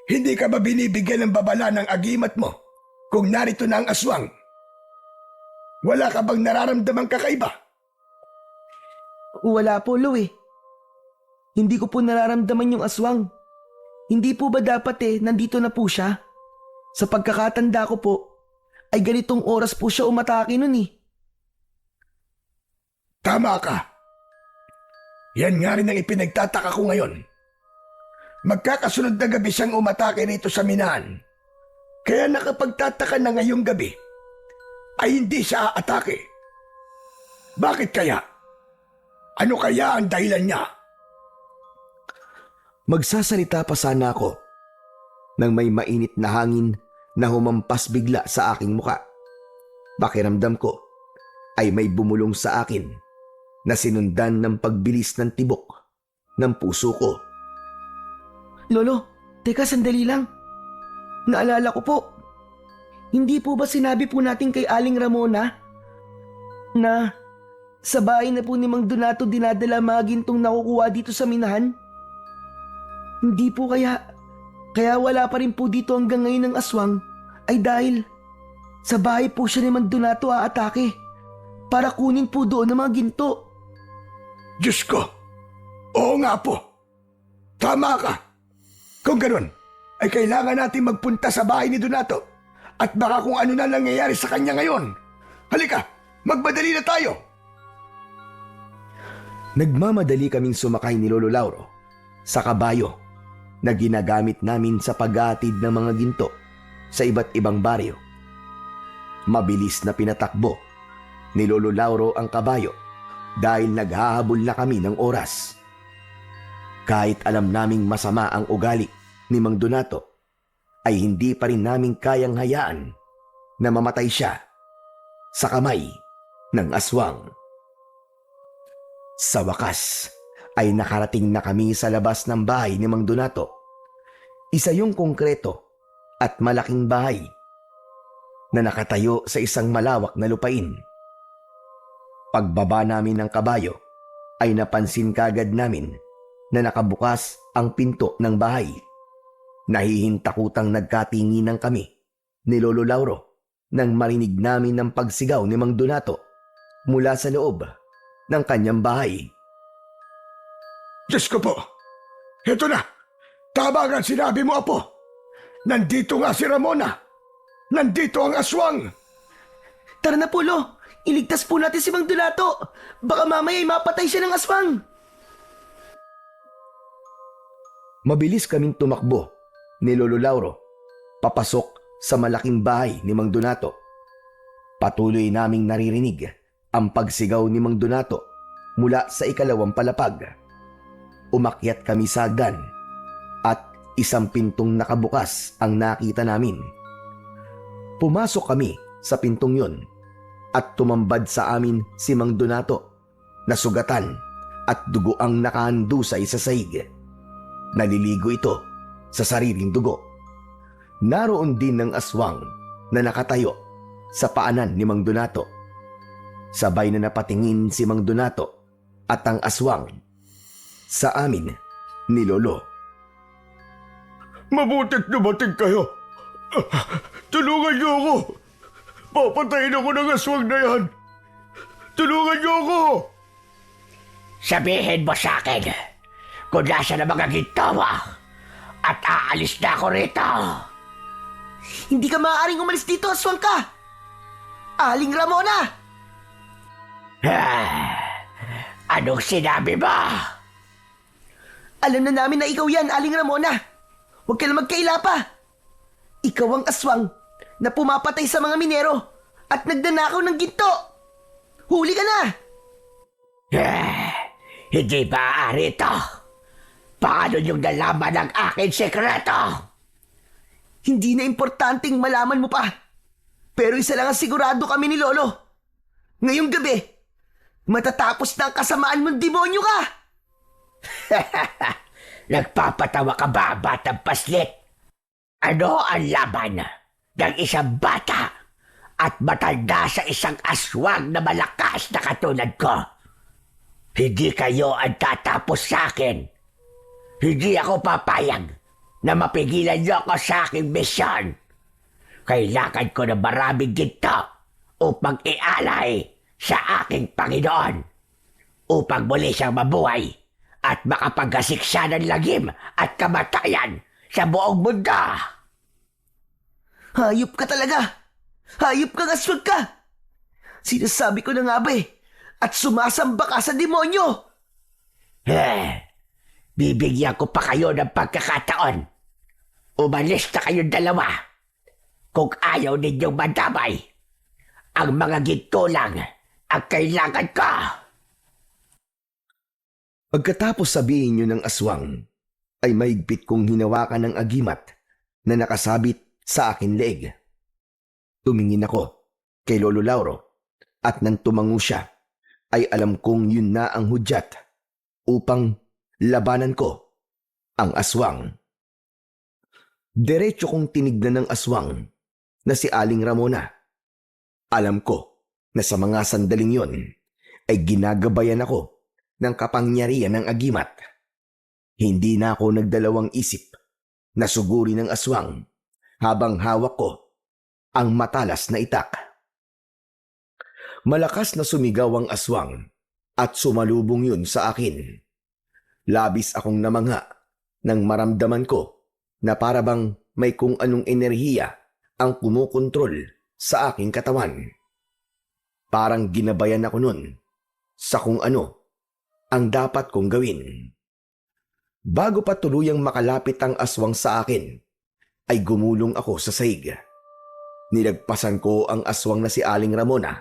hindi ka ba binibigyan ng babala ng agimat mo kung narito na ang aswang? Wala ka bang nararamdamang kakaiba? Wala po, Lo. Hindi ko po nararamdaman yung aswang. Hindi po ba dapat nandito na po siya? Sa pagkakatanda ko po, ay ganitong oras po siya umatake nun eh. Tama ka. Yan nga rin ang ipinagtataka ko ngayon. Magkakasunod na gabi siyang umatake rito sa minahan. Kaya nakapagtataka na ngayong gabi ay hindi siya aatake. Bakit kaya? Ano kaya ang dahilan niya? Magsasalita pa sana ako nang may mainit na hangin na humampas bigla sa aking muka. Pakiramdam ko ay may bumulong sa akin na sinundan ng pagbilis ng tibok ng puso ko. Lolo, teka sandali lang. Naalala ko po. Hindi po ba sinabi po natin kay Aling Ramona na sa bahay na po ni Mang Donato dinadala mga gintong nakukuha dito sa minahan? Hindi po kaya wala pa rin po dito hanggang ngayon ng aswang ay dahil sa bahay po siya ni Mang Donato aatake para kunin po doon ang mga ginto. Diyos ko! Oo nga po. Tama ka. Kung ganun, ay kailangan natin magpunta sa bahay ni Donato at baka kung ano na nangyayari sa kanya ngayon. Halika, magmadali na tayo. Nagmamadali kaming sumakay ni Lolo Lauro sa kabayo na ginagamit namin sa paghatid ng mga ginto sa iba't ibang baryo. Mabilis na pinatakbo ni Lolo Lauro ang kabayo dahil naghahabol na kami ng oras. Kahit alam naming masama ang ugali ni Mang Donato, ay hindi pa rin namin kayang hayaan na mamatay siya sa kamay ng aswang. Sa wakas ay nakarating na kami sa labas ng bahay ni Mang Donato. Isa yung konkreto at malaking bahay na nakatayo sa isang malawak na lupain. Pagbaba namin ng kabayo ay napansin kagad namin na nakabukas ang pinto ng bahay. Nahihintakutang nagkatinginan kami ni Lolo Lauro nang marinig namin ng pagsigaw ni Mang Donato mula sa loob ng kanyang bahay. Diyos ko po! Heto na! Tama nga sinabi mo, Apo! Nandito nga si Ramona! Nandito ang aswang! Tara na po, Lo! Iligtas po natin si Mang Donato! Baka mamaya ay mapatay siya ng aswang! Mabilis kaming tumakbo ni Lolo Lauro papasok sa malaking bahay ni Mang Donato. Patuloy naming naririnig ang pagsigaw ni Mang Donato mula sa ikalawang palapag. Umakyat kami sa hagdan at isang pintong nakabukas ang nakita namin. Pumasok kami sa pintong yun at tumambad sa amin si Mang Donato na sugatan at dugo ang nakahandusay sa sahig. Naliligo ito sa sariling dugo. Naroon din ng aswang na nakatayo sa paanan ni Mang Donato. Sabay na napatingin si Mang Donato at ang aswang sa amin ni Lolo. Mabuti't dumating kayo. Tulungan niyo ako. Papatayin ako ng aswang na yan. Tulungan niyo ako. Sabihin mo sa akin kung nasa na mga ginto mo at aalis na ako rito. Hindi ka maaaring umalis dito, aswang ka! Aling Ramona! Anong sinabi mo? Alam na namin na ikaw yan, Aling Ramona. Huwag ka na magkaila pa. Ikaw ang aswang na pumapatay sa mga minero at nagdanakaw ng ginto. Huli ka na! Hindi maaari ito. Paano niyong nalaman ang aking sekreto? Hindi na importanteng malaman mo pa. Pero isa lang ang sigurado kami ni Lolo. Ngayong gabi, matatapos na ang kasamaan mong demonyo ka! Nagpapatawa ka ba, batang paslit? Ano ang laban ng isang bata at matanda sa isang aswang na malakas na katulad ko? Hindi kayo ang tatapos sa akin. Hindi ako papayag na mapigilan niyo ako sa aking misyon. Kailangan ko ng maraming ginto upang ialay sa aking Panginoon, upang muli siyang mabuhay at makapagkasiksa ng lagim at kamatayan sa buong mundo. Hayop ka talaga! Hayop kang aswang ka! Sinasabi ko na nga ba eh, at sumasamba ka sa demonyo! Bibigyan ko pa kayo ng pagkakataon. Umalis na kayong dalawa. Kung ayaw ninyong madamay, ang mga ginto lang ang kailangan ko. Pagkatapos sabihin niyo ng aswang, ay mahigpit kong hinawakan ng agimat na nakasabit sa akin leeg. Tumingin ako kay Lolo Lauro at nang tumango siya, ay alam kong yun na ang hudyat upang labanan ko ang aswang. Diretso kong tinignan ng aswang na si Aling Ramona. Alam ko na sa mga sandaling yon ay ginagabayan ako ng kapangyarihan ng agimat. Hindi na ako nagdalawang isip na suguri ng aswang habang hawak ko ang matalas na itak. Malakas na sumigaw ang aswang at sumalubong yun sa akin. Labis akong namangha nang maramdaman ko na parabang may kung anong enerhiya ang kumukontrol sa aking katawan. Parang ginabayan ako nun sa kung ano ang dapat kong gawin. Bago pa tuluyang makalapit ang aswang sa akin, ay gumulong ako sa sahig. Nilagpasan ko ang aswang na si Aling Ramona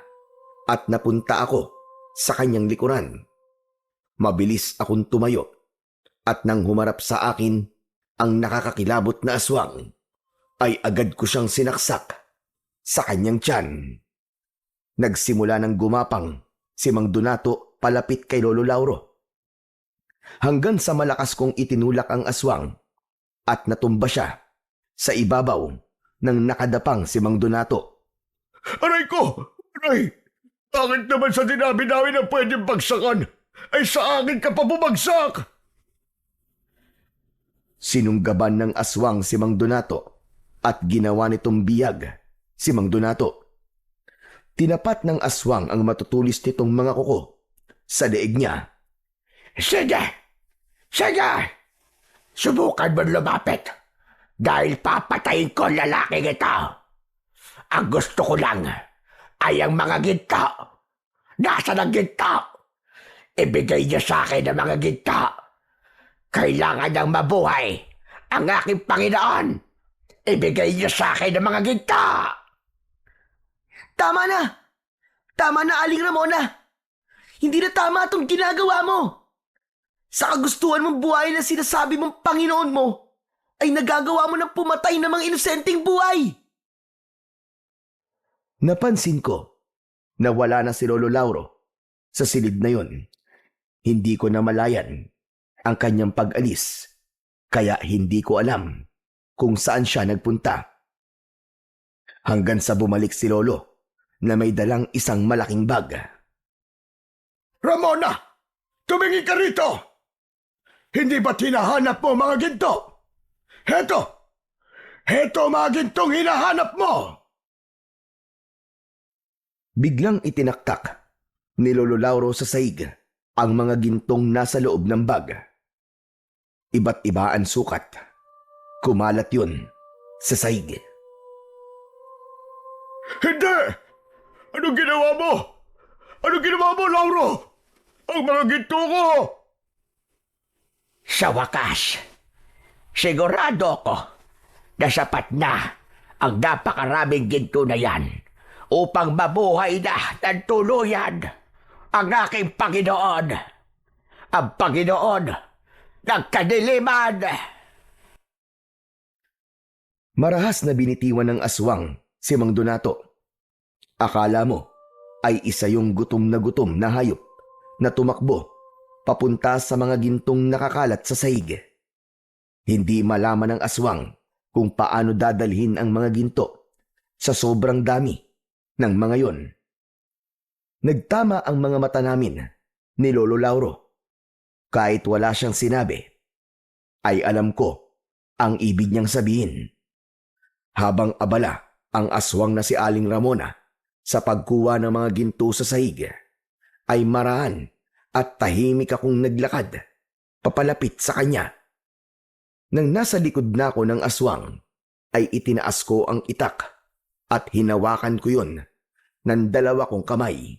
at napunta ako sa kanyang likuran. Mabilis akong tumayo at nang humarap sa akin ang nakakakilabot na aswang, ay agad ko siyang sinaksak sa kanyang tiyan. Nagsimula ng gumapang si Mang Donato palapit kay Lolo Lauro. Hanggang sa malakas kong itinulak ang aswang at natumba siya sa ibabaw ng nakadapang si Mang Donato. Aray ko! Aray! Bakit naman sa dinabi namin na pwedeng bagsakan, ay sa akin ka pa bumagsak? Sinunggaban ng aswang si Mang Donato at ginawa nitong biyag si Mang Donato. Tinapat ng aswang ang matutulis nitong mga kuko sa leeg niya. Sige! Sige! Subukan mo lumapit dahil papatayin ko ang lalaking ito. Ang gusto ko lang ay ang mga ginto. Nasaan ang ginto? Ibigay niyo sa akin ang mga ginto. Kailangan niyang mabuhay ang aking Panginoon. Ibigay niyo sa akin ang mga ginto. Tama na! Tama na, Aling Ramona! Hindi na tama itong ginagawa mo! Sa kagustuhan mong buhay na sinasabi mong Panginoon mo, ay nagagawa mo ng pumatay ng mga inosenteng buhay! Napansin ko na wala na si Lolo Lauro sa silid na yon. Hindi ko namalayan ang kanyang pag-alis, kaya hindi ko alam kung saan siya nagpunta. Hanggang sa bumalik si Lolo na may dalang isang malaking bag. Ramona! Tumingin ka rito! Hindi ba't hinahanap mo mga ginto? Heto! Heto mga gintong hinahanap mo! Biglang itinaktak ni Lolo Lauro sa sahig ang mga gintong nasa loob ng bag. Iba't iba ang sukat. Kumalat yun sa sahig. Hindi! Anong ginawa mo? Anong ginawa mo, Lauro? Ang mga ginto ko! Sa wakas, sigurado ako na sapat na ang napakaraming ginto na yan upang mabuhay na ng tuluyan ang aking Panginoon, ang Panginoon ng kadiliman. Marahas na binitiwan ng aswang si Mang Donato. Akala mo ay isa yung gutom na hayop na tumakbo papunta sa mga gintong nakakalat sa sahig. Hindi malaman ng aswang kung paano dadalhin ang mga ginto sa sobrang dami ng mga yon. Nagtama ang mga mata namin ni Lolo Lauro. Kahit wala siyang sinabi, ay alam ko ang ibig niyang sabihin. Habang abala ang aswang na si Aling Ramona sa pagkuha ng mga ginto sa sahig, ay maraan at tahimik akong naglakad papalapit sa kanya. Nang nasa likod na ako ng aswang, ay itinaas ko ang itak at hinawakan ko yun ng dalawa kong kamay.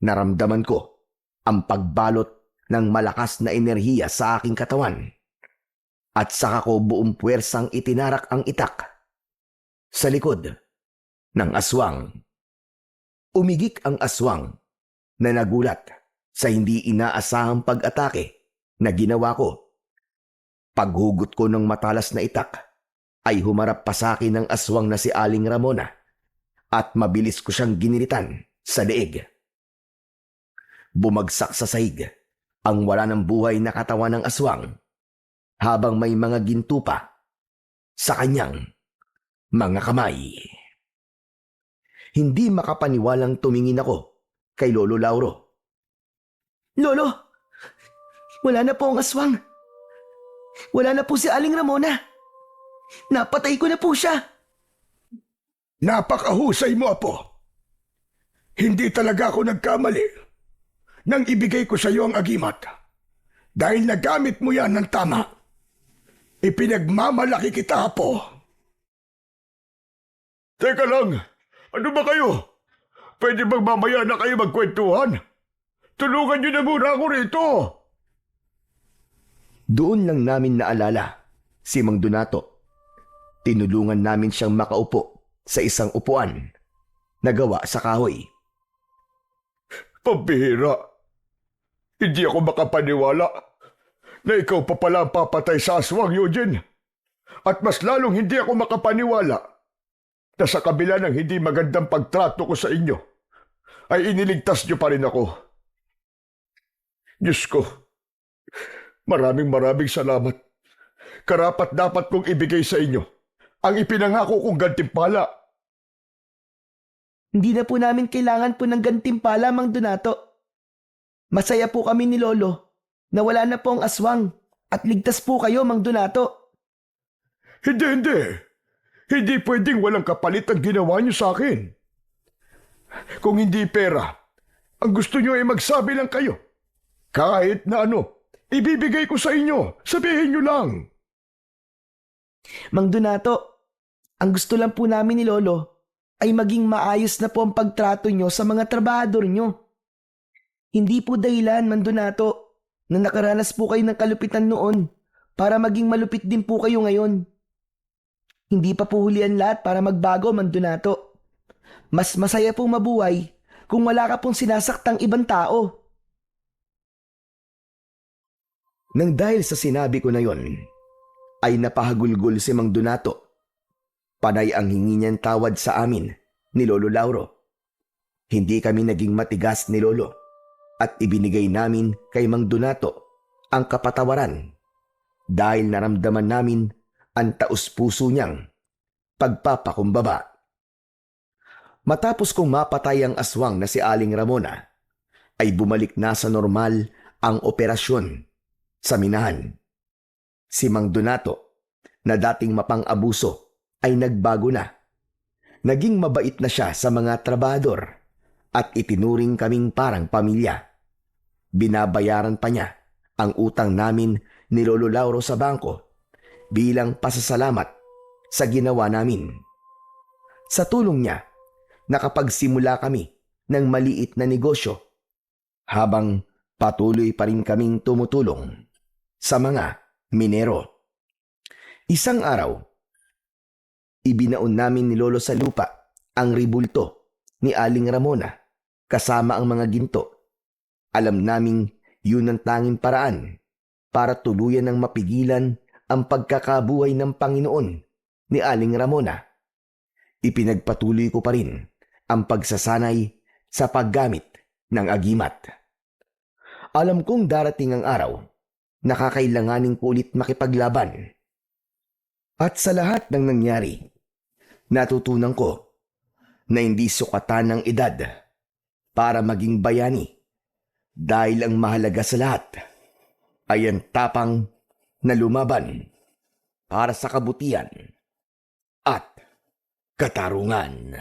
Naramdaman ko ang pagbalot ng malakas na enerhiya sa aking katawan at saka ko buong puwersang itinarak ang itak sa likod ng aswang. Umigik ang aswang na nagulat sa hindi inaasahang pag-atake na ginawa ko. Paghugot ko ng matalas na itak, ay humarap pa sa akin ng aswang na si Aling Ramona at mabilis ko siyang giniritan sa leeg. Bumagsak sa sahig ang wala ng buhay na katawan ng aswang habang may mga ginto pa sa kanyang mga kamay. Hindi makapaniwalang tumingin ako kay Lolo Lauro. Lolo, wala na po ang aswang. Wala na po si Aling Ramona. Napatay ko na po siya. Napakahusay mo, Apo. Hindi talaga ako nagkamali nang ibigay ko sa iyo ang agimat. Dahil nagamit mo yan ng tama. Ipinagmamalaki kita, Apo. Teka lang, ano ba kayo? Pwede bang mamaya na kayo magkwentuhan? Tulungan niyo na muna ako rito. Doon lang namin naalala si Mang Donato. Tinulungan namin siyang makaupo sa isang upuan na gawa sa kahoy. Pambihira. Hindi ako makapaniwala na ikaw pa pala ang papatay sa aswang, Eugene. At mas lalong hindi ako makapaniwala na sa kabila ng hindi magandang pagtrato ko sa inyo, ay iniligtas niyo pa rin ako. Diyos ko, maraming salamat. Karapat dapat kong ibigay sa inyo ang ipinangako kong gantimpala. Hindi na po namin kailangan po ng gantimpala, Mang Donato. Masaya po kami ni Lolo na wala na po ang aswang at ligtas po kayo, Mang Donato. Hindi. Hindi pwedeng walang kapalit ang ginawa niyo sa akin. Kung hindi pera, ang gusto niyo ay magsabi lang kayo. Kahit na ano, ibibigay ko sa inyo. Sabihin niyo lang. Mang Donato, ang gusto lang po namin ni Lolo ay maging maayos na po ang pagtrato nyo sa mga trabahador nyo. Hindi po dahilan, Mang Donato, na nakaranas po kayo ng kalupitan noon para maging malupit din po kayo ngayon. Hindi pa po hulian lahat para magbago, Mang Donato. Mas masaya pong mabuhay kung wala ka pong sinasaktang ibang tao. Nang dahil sa sinabi ko na yon, ay napahagulgol si Mang Donato. Panay ang hingi niyang tawad sa amin ni Lolo Lauro. Hindi kami naging matigas ni Lolo at ibinigay namin kay Mang Donato ang kapatawaran dahil naramdaman namin ang taus-puso niyang pagpapakumbaba. Matapos kong mapatay ang aswang na si Aling Ramona, ay bumalik na sa normal ang operasyon sa minahan. Si Mang Donato, na dating mapang-abuso, ay nagbago na. Naging mabait na siya sa mga trabahador at itinuring kaming parang pamilya. Binabayaran pa niya ang utang namin ni Lolo Lauro sa bangko bilang pasasalamat sa ginawa namin. Sa tulong niya, nakapagsimula kami ng maliit na negosyo habang patuloy pa rin kaming tumutulong sa mga minero. Isang araw, ibinaon namin ni Lolo sa lupa ang ribulto ni Aling Ramona kasama ang mga ginto. Alam naming yun ang tanging paraan para tuluyan ng mapigilan ang pagkakabuhay ng Panginoon ni Aling Ramona. Ipinagpatuloy ko pa rin ang pagsasanay sa paggamit ng agimat. Alam kong darating ang araw na kakailanganin ko ulit makipaglaban. At sa lahat ng nangyari, natutunan ko na hindi sukatan ng edad para maging bayani dahil ang mahalaga sa lahat ay ang tapang na lumaban para sa kabutihan at katarungan.